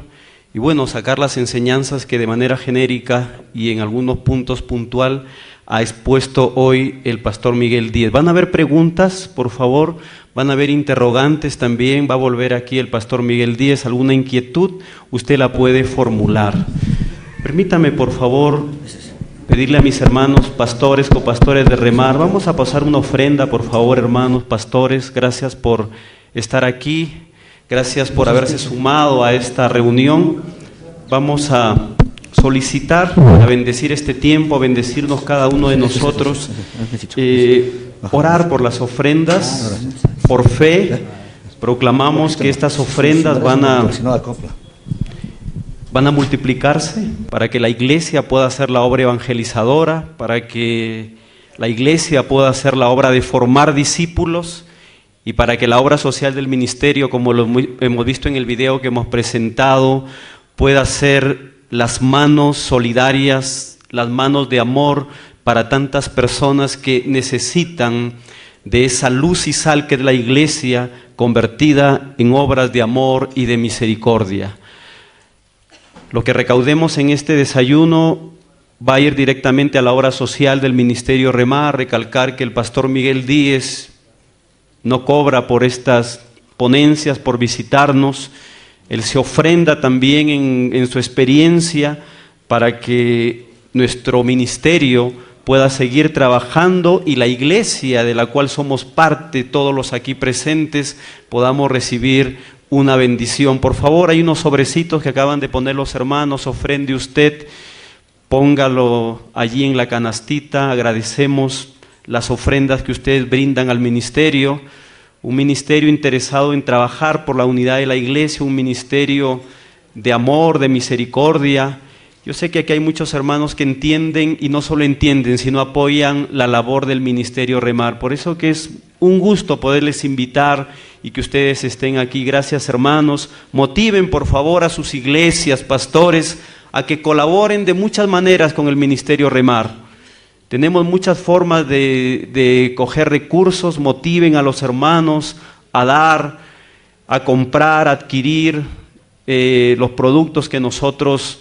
y bueno, sacar las enseñanzas que de manera genérica y en algunos puntos puntual ha expuesto hoy el pastor Miguel Díez. Van a haber preguntas, por favor, van a haber interrogantes también, va a volver aquí el pastor Miguel Díez, alguna inquietud, usted la puede formular. Permítame, por favor, pedirle a mis hermanos pastores, copastores de Remar, vamos a pasar una ofrenda, por favor, hermanos pastores, gracias por estar aquí, gracias por haberse sumado a esta reunión. Vamos a solicitar, a bendecir este tiempo, a bendecirnos cada uno de nosotros, orar por las ofrendas, por fe, proclamamos que estas ofrendas van a multiplicarse para que la iglesia pueda hacer la obra evangelizadora, para que la iglesia pueda hacer la obra de formar discípulos y para que la obra social del ministerio, como lo hemos visto en el video que hemos presentado, pueda ser las manos solidarias, las manos de amor para tantas personas que necesitan de esa luz y sal que es la iglesia convertida en obras de amor y de misericordia. Lo que recaudemos en este desayuno va a ir directamente a la obra social del Ministerio Remar. Recalcar que el pastor Miguel Díez no cobra por estas ponencias, por visitarnos. Él se ofrenda también en su experiencia para que nuestro ministerio pueda seguir trabajando y la iglesia de la cual somos parte, todos los aquí presentes, podamos recibir una bendición. Por favor, hay unos sobrecitos que acaban de poner los hermanos, ofrende usted, póngalo allí en la canastita. Agradecemos las ofrendas que ustedes brindan al ministerio, un ministerio interesado en trabajar por la unidad de la iglesia, un ministerio de amor, de misericordia. Yo sé que aquí hay muchos hermanos que entienden y no solo entienden, sino apoyan la labor del Ministerio Remar. Por eso que es un gusto poderles invitar y que ustedes estén aquí. Gracias, hermanos. Motiven por favor a sus iglesias, pastores, a que colaboren de muchas maneras con el Ministerio Remar. Tenemos muchas formas de coger recursos. Motiven a los hermanos a dar, a comprar, a adquirir los productos que nosotros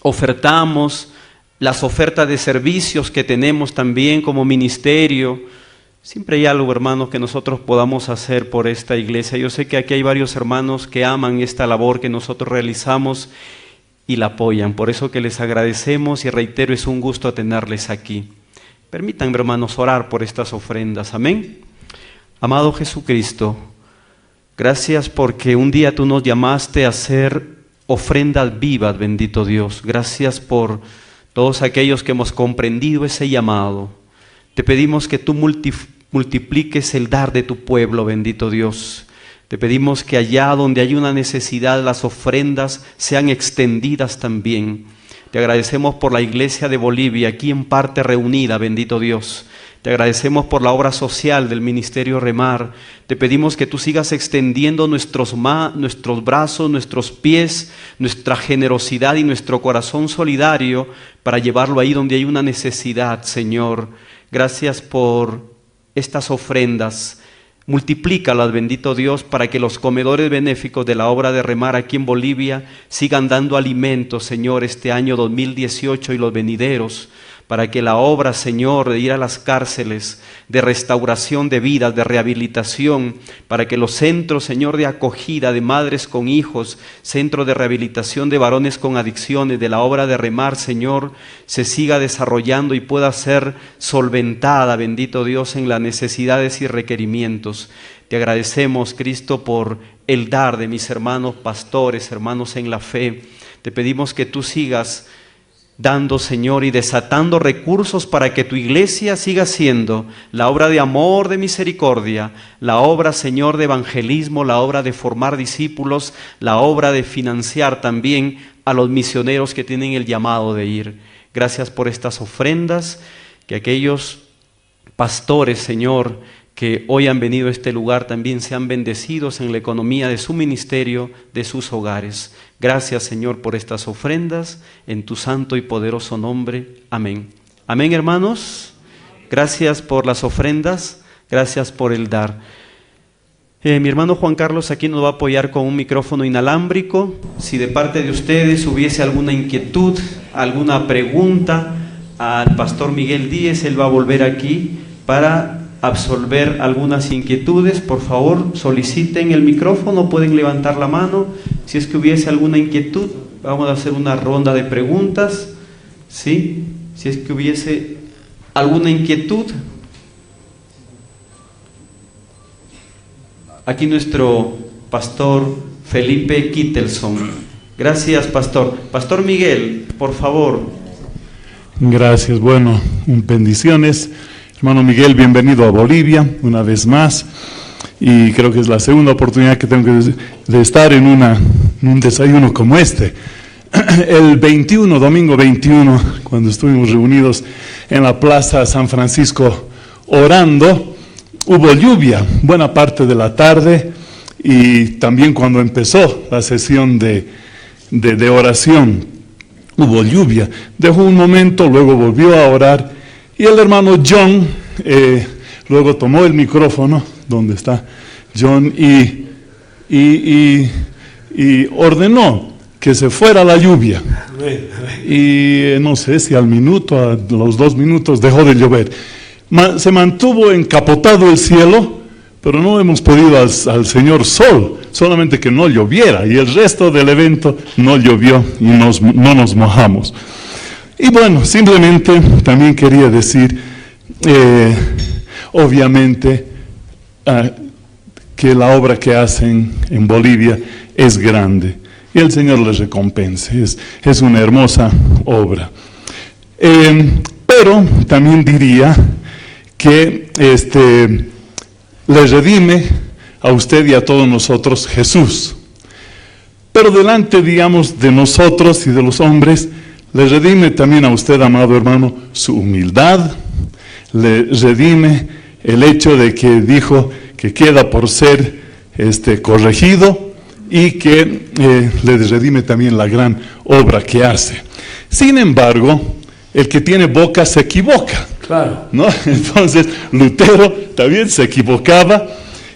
ofertamos, las ofertas de servicios que tenemos también como ministerio. Siempre hay algo, hermanos, que nosotros podamos hacer por esta iglesia. Yo sé que aquí hay varios hermanos que aman esta labor que nosotros realizamos y la apoyan. Por eso que les agradecemos y reitero, es un gusto tenerles aquí. Permítanme, hermanos, orar por estas ofrendas. Amén. Amado Jesucristo, gracias porque un día tú nos llamaste a hacer ofrendas vivas, bendito Dios. Gracias por todos aquellos que hemos comprendido ese llamado. Te pedimos que tú multipliques el dar de tu pueblo, bendito Dios. Te pedimos que allá donde hay una necesidad, las ofrendas sean extendidas también. Te agradecemos por la iglesia de Bolivia, aquí en parte reunida, bendito Dios. Te agradecemos por la obra social del Ministerio Remar. Te pedimos que tú sigas extendiendo nuestros brazos, nuestros pies, nuestra generosidad y nuestro corazón solidario para llevarlo ahí donde hay una necesidad, Señor. Gracias por estas ofrendas. Multiplícalas, bendito Dios, para que los comedores benéficos de la obra de Remar aquí en Bolivia sigan dando alimento, Señor, este año 2018 y los venideros, para que la obra, Señor, de ir a las cárceles, de restauración de vidas, de rehabilitación, para que los centros, Señor, de acogida de madres con hijos, centros de rehabilitación de varones con adicciones, de la obra de Remar, Señor, se siga desarrollando y pueda ser solventada, bendito Dios, en las necesidades y requerimientos. Te agradecemos, Cristo, por el dar de mis hermanos pastores, hermanos en la fe. Te pedimos que tú sigas dando, Señor, y desatando recursos para que tu iglesia siga siendo la obra de amor, de misericordia, la obra, Señor, de evangelismo, la obra de formar discípulos, la obra de financiar también a los misioneros que tienen el llamado de ir. Gracias por estas ofrendas, que aquellos pastores, Señor, que hoy han venido a este lugar también sean bendecidos en la economía de su ministerio, de sus hogares. Gracias, Señor, por estas ofrendas, en tu santo y poderoso nombre. Amén. Amén, hermanos. Gracias por las ofrendas, gracias por el dar. Mi hermano Juan Carlos aquí nos va a apoyar con un micrófono inalámbrico. Si de parte de ustedes hubiese alguna inquietud, alguna pregunta al pastor Miguel Díez, él va a volver aquí para absolver algunas inquietudes. Por favor, soliciten el micrófono, pueden levantar la mano. Si es que hubiese alguna inquietud, vamos a hacer una ronda de preguntas. ¿Sí? Si es que hubiese alguna inquietud. Aquí nuestro pastor Felipe Kittelson. Gracias, pastor. Pastor Miguel, por favor. Gracias, bueno, bendiciones. Hermano Miguel, bienvenido a Bolivia una vez más, y creo que es la segunda oportunidad que tengo de estar en un desayuno como este. El domingo 21, cuando estuvimos reunidos en la Plaza San Francisco orando, hubo lluvia buena parte de la tarde, y también cuando empezó la sesión de oración hubo lluvia. Dejó un momento, luego volvió a orar. Y el hermano John luego tomó el micrófono, donde está John, y ordenó que se fuera la lluvia. Y no sé si al minuto, a los 2 minutos dejó de llover. Se mantuvo encapotado el cielo, pero no hemos pedido al Señor sol, solamente que no lloviera, y el resto del evento no llovió y no nos mojamos. Y bueno, simplemente también quería decir, obviamente, que la obra que hacen en Bolivia es grande, y el Señor les recompense, es una hermosa obra. Pero también diría que le redime a usted y a todos nosotros Jesús. Pero delante, digamos, de nosotros y de los hombres, le redime también a usted, amado hermano, su humildad. Le redime el hecho de que dijo que queda por ser corregido, y que le redime también la gran obra que hace. Sin embargo, el que tiene boca se equivoca. Claro. ¿No? Entonces, Lutero también se equivocaba,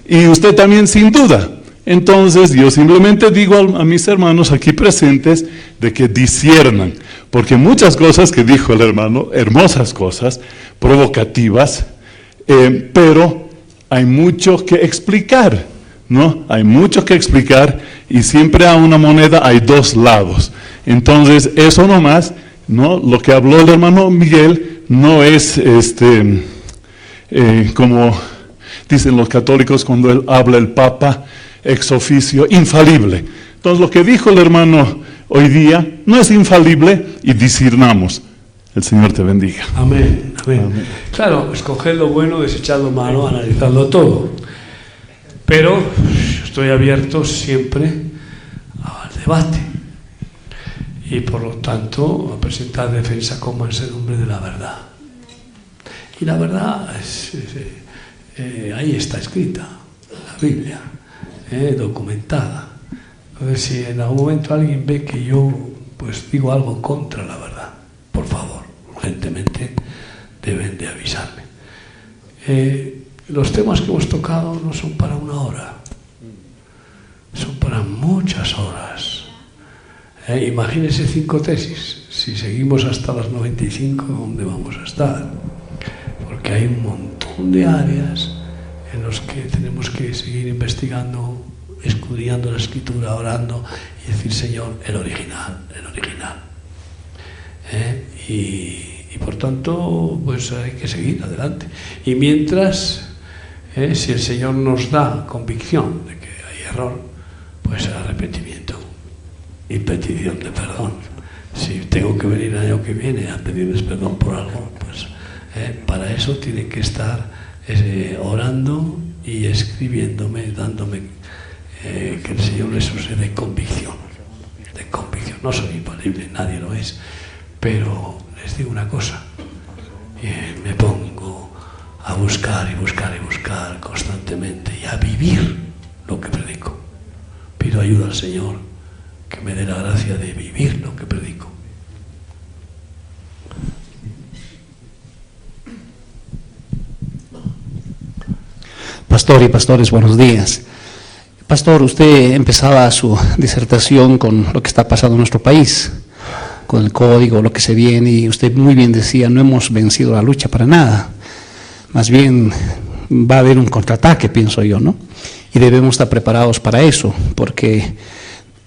y usted también, sin duda. Entonces, yo simplemente digo a mis hermanos aquí presentes de que disciernan, porque muchas cosas que dijo el hermano, hermosas cosas, provocativas, pero hay mucho que explicar, ¿no? Hay mucho que explicar, y siempre a una moneda hay 2 lados. Entonces, eso nomás, ¿no? Lo que habló el hermano Miguel no es como dicen los católicos cuando él habla el Papa, ex oficio, infalible. Entonces, lo que dijo el hermano hoy día no es infalible, y discernamos. El Señor te bendiga. Amén, amén. Amén. Claro, escoger lo bueno, desechar lo malo, analizarlo todo. Pero estoy abierto siempre al debate, y por lo tanto a presentar defensa como mansedumbre de la verdad. Y la verdad ahí está escrita, la Biblia, documentada. Entonces, si en algún momento alguien ve que yo pues digo algo contra la verdad, por favor, urgentemente deben de avisarme. Los temas que hemos tocado no son para 1 hora, son para muchas horas. Imagínense 5 tesis. si seguimos hasta las 95, ¿dónde vamos a estar? Porque hay un montón de áreas en las que tenemos que seguir investigando, escudriñando la Escritura, orando y decir, Señor, el original. Y por tanto, pues hay que seguir adelante. Y mientras, si el Señor nos da convicción de que hay error, pues arrepentimiento y petición de perdón. Si tengo que venir el año que viene a pedirles perdón por algo, pues para eso tienen que estar orando y escribiéndome, dándome que el Señor les use de convicción. No soy infalible, nadie lo es, pero les digo una cosa, me pongo a buscar constantemente y a vivir lo que predico. Pido ayuda al Señor que me dé la gracia de vivir lo que predico. Pastor y pastores, buenos días. Pastor, usted empezaba su disertación con lo que está pasando en nuestro país, con el código, lo que se viene, y usted muy bien decía, no hemos vencido la lucha para nada. Más bien va a haber un contraataque, pienso yo, ¿no? Y debemos estar preparados para eso, porque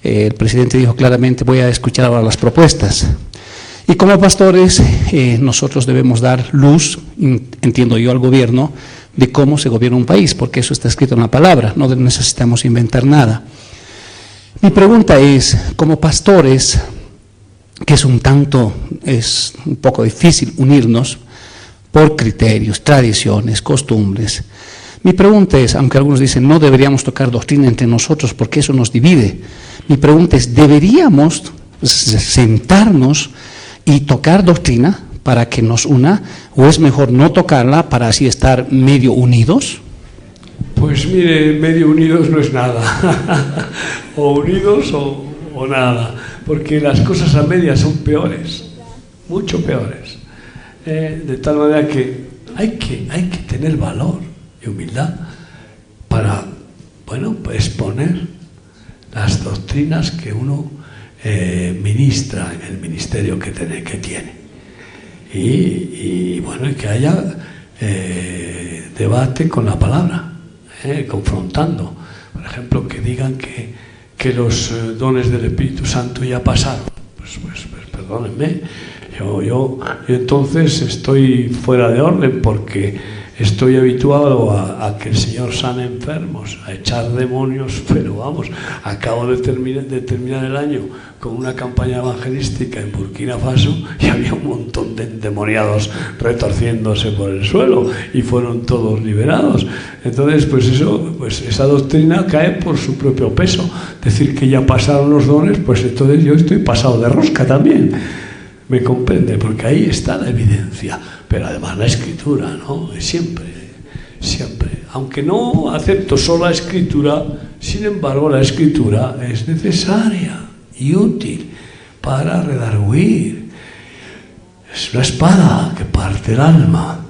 el presidente dijo claramente, voy a escuchar ahora las propuestas. Y como pastores, nosotros debemos dar luz, entiendo yo, al gobierno, de cómo se gobierna un país, porque eso está escrito en la palabra, no necesitamos inventar nada. Mi pregunta es, como pastores, que es un poco difícil unirnos por criterios, tradiciones, costumbres. Mi pregunta es, aunque algunos dicen no deberíamos tocar doctrina entre nosotros porque eso nos divide, mi pregunta es, ¿deberíamos sentarnos y tocar doctrina para que nos una, o es mejor no tocarla para así estar medio unidos? Pues mire, medio unidos no es nada, o unidos o nada, porque las cosas a medias son peores, mucho peores, de tal manera que hay que tener valor y humildad para, exponer las doctrinas que uno ministra en el ministerio que tiene. Y que haya debate con la palabra, confrontando. Por ejemplo, que digan que los dones del Espíritu Santo ya pasaron. Pues perdónenme, yo entonces estoy fuera de orden, porque estoy habituado a que el Señor sane enfermos, a echar demonios, pero vamos, acabo de terminar el año con una campaña evangelística en Burkina Faso y había un montón de endemoniados retorciéndose por el suelo y fueron todos liberados. Entonces, esa doctrina cae por su propio peso. Decir que ya pasaron los dones, pues entonces yo estoy pasado de rosca también. Me comprende, porque ahí está la evidencia, pero además la Escritura, ¿no? Siempre. Aunque no acepto solo la Escritura, sin embargo la Escritura es necesaria y útil para redarguir. Es una espada que parte el alma,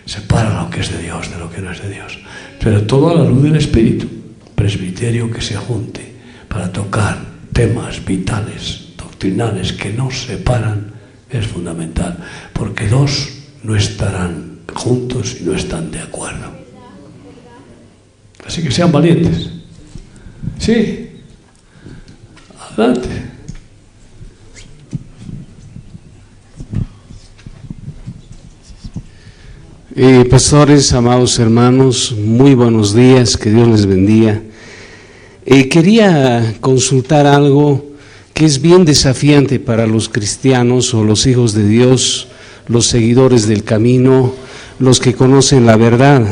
separa lo que es de Dios de lo que no es de Dios, pero todo a la luz del Espíritu. Presbiterio que se junte para tocar temas vitales, doctrinales, que nos separan, es fundamental, porque dos no estarán juntos y no están de acuerdo. Así que sean valientes. Sí, adelante. Pastores, amados hermanos, muy buenos días, que Dios les bendiga. Quería consultar algo que es bien desafiante para los cristianos o los hijos de Dios, los seguidores del camino, los que conocen la verdad.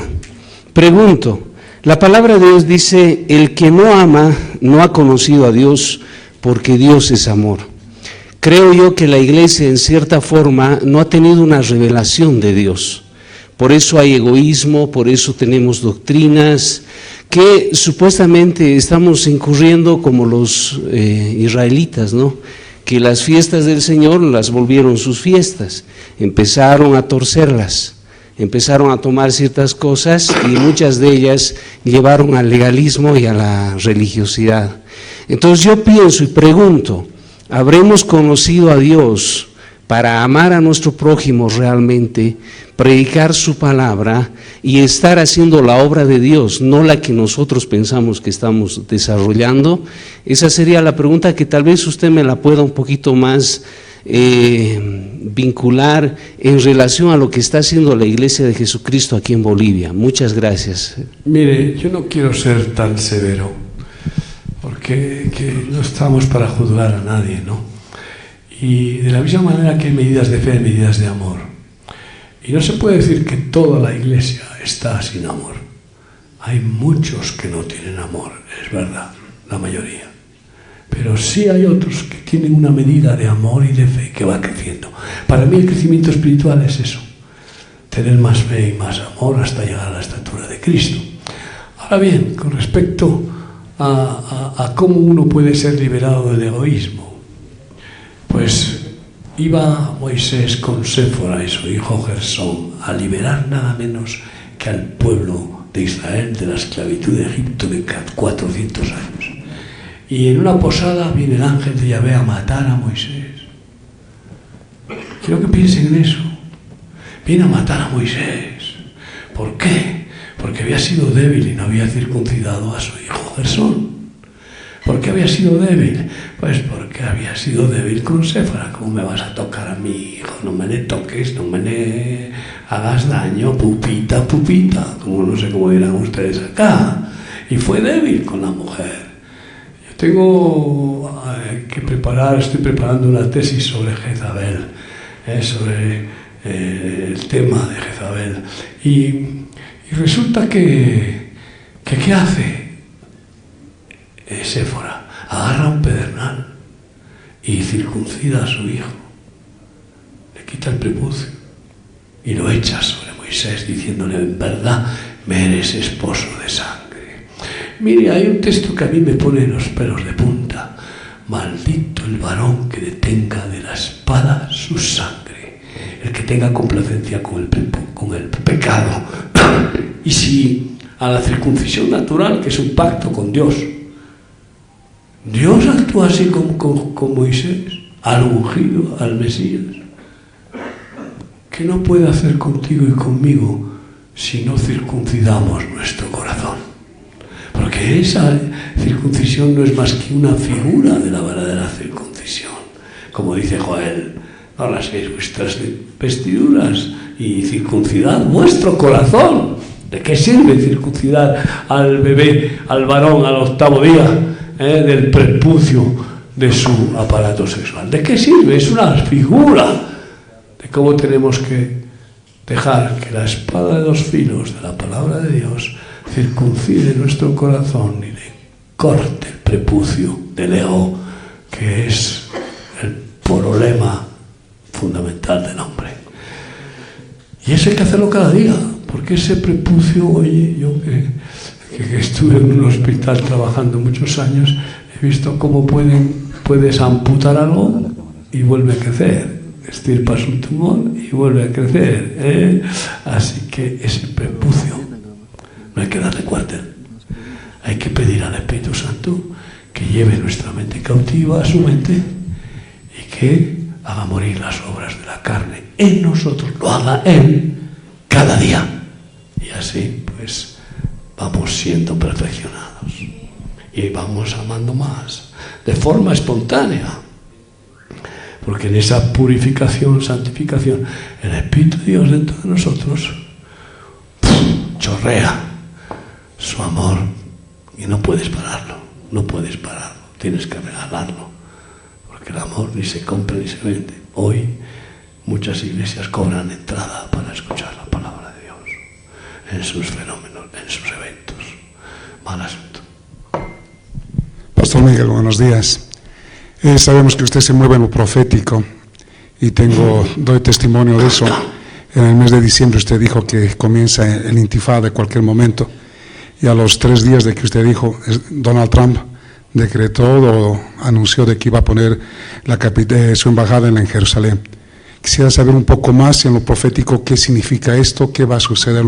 Pregunto, la palabra de Dios dice, el que no ama no ha conocido a Dios, porque Dios es amor. Creo yo que la iglesia en cierta forma no ha tenido una revelación de Dios. Por eso hay egoísmo, por eso tenemos doctrinas que supuestamente estamos incurriendo como los israelitas, ¿no? Que las fiestas del Señor las volvieron sus fiestas, empezaron a torcerlas, empezaron a tomar ciertas cosas y muchas de ellas llevaron al legalismo y a la religiosidad. Entonces yo pienso y pregunto, habremos conocido a Dios para amar a nuestro prójimo realmente, predicar su palabra y estar haciendo la obra de Dios, no la que nosotros pensamos que estamos desarrollando. Esa sería la pregunta que tal vez usted me la pueda un poquito más vincular en relación a lo que está haciendo la Iglesia de Jesucristo aquí en Bolivia. Muchas gracias. Mire, yo no quiero ser tan severo, porque no estamos para juzgar a nadie, ¿no? Y de la misma manera que hay medidas de fe, hay medidas de amor. Y no se puede decir que toda la Iglesia está sin amor. Hay muchos que no tienen amor, es verdad, la mayoría. Pero sí hay otros que tienen una medida de amor y de fe que va creciendo. Para mí el crecimiento espiritual es eso, tener más fe y más amor hasta llegar a la estatura de Cristo. Ahora bien, con respecto a cómo uno puede ser liberado del egoísmo, pues iba Moisés con Séfora y su hijo Gersón a liberar nada menos que al pueblo de Israel de la esclavitud de Egipto de 400 años. Y en una posada viene el ángel de Yahvé a matar a Moisés. Quiero que piensen en eso. Viene a matar a Moisés. ¿Por qué? Porque había sido débil y no había circuncidado a su hijo Gersón. ¿Por qué había sido débil? Pues porque había sido débil con Séfora. ¿Cómo me vas a tocar a mi hijo? No me le toques, no me le hagas daño, pupita, pupita. Como no sé cómo dirán ustedes acá. Y fue débil con la mujer. Tengo que estoy preparando una tesis sobre Jezabel, sobre el tema de Jezabel. Y resulta que ¿qué hace Séfora? Agarra un pedernal y circuncida a su hijo. Le quita el prepucio y lo echa sobre Moisés, diciéndole: en verdad me eres esposo de sangre. Mire, hay un texto que a mí me pone los pelos de punta. Maldito el varón que detenga de la espada su sangre, el que tenga complacencia con el pecado. Y si a la circuncisión natural, que es un pacto con Dios, Dios actúa así con Moisés, al ungido, al Mesías, ¿qué no puede hacer contigo y conmigo si no circuncidamos nuestro corazón? Porque esa circuncisión no es más que una figura de la verdadera circuncisión. Como dice Joel: no rasguéis vuestras vestiduras y circuncidad vuestro corazón. ¿De qué sirve circuncidar al bebé, al varón, al 8º día del prepucio de su aparato sexual? ¿De qué sirve? Es una figura de cómo tenemos que dejar que la espada de 2 filos de la palabra de Dios circuncide nuestro corazón y le corte el prepucio del ego, que es el problema fundamental del hombre. Y eso hay que hacerlo cada día, porque ese prepucio, oye, yo que estuve en un hospital trabajando muchos años, he visto cómo puedes amputar algo y vuelve a crecer, extirpas un tumor y vuelve a crecer, Así que ese prepucio no hay que darle cuartel. Hay que pedir al Espíritu Santo que lleve nuestra mente cautiva a su mente y que haga morir las obras de la carne en nosotros, lo haga Él cada día. Y así pues vamos siendo perfeccionados y vamos amando más de forma espontánea, porque en esa purificación, santificación, el Espíritu de Dios dentro de nosotros chorrea su amor y no puedes pararlo, tienes que regalarlo, porque el amor ni se compra ni se vende. Hoy muchas iglesias cobran entrada para escuchar la palabra de Dios en sus fenómenos, en sus eventos. Mal asunto. Pastor Miguel, buenos días. Sabemos que usted se mueve en lo profético y doy testimonio de eso. En el mes de diciembre usted dijo que comienza el intifada de cualquier momento. Y a los 3 días de que usted dijo, Donald Trump decretó o anunció de que iba a poner su embajada en Jerusalén. Quisiera saber un poco más en lo profético qué significa esto, qué va a suceder.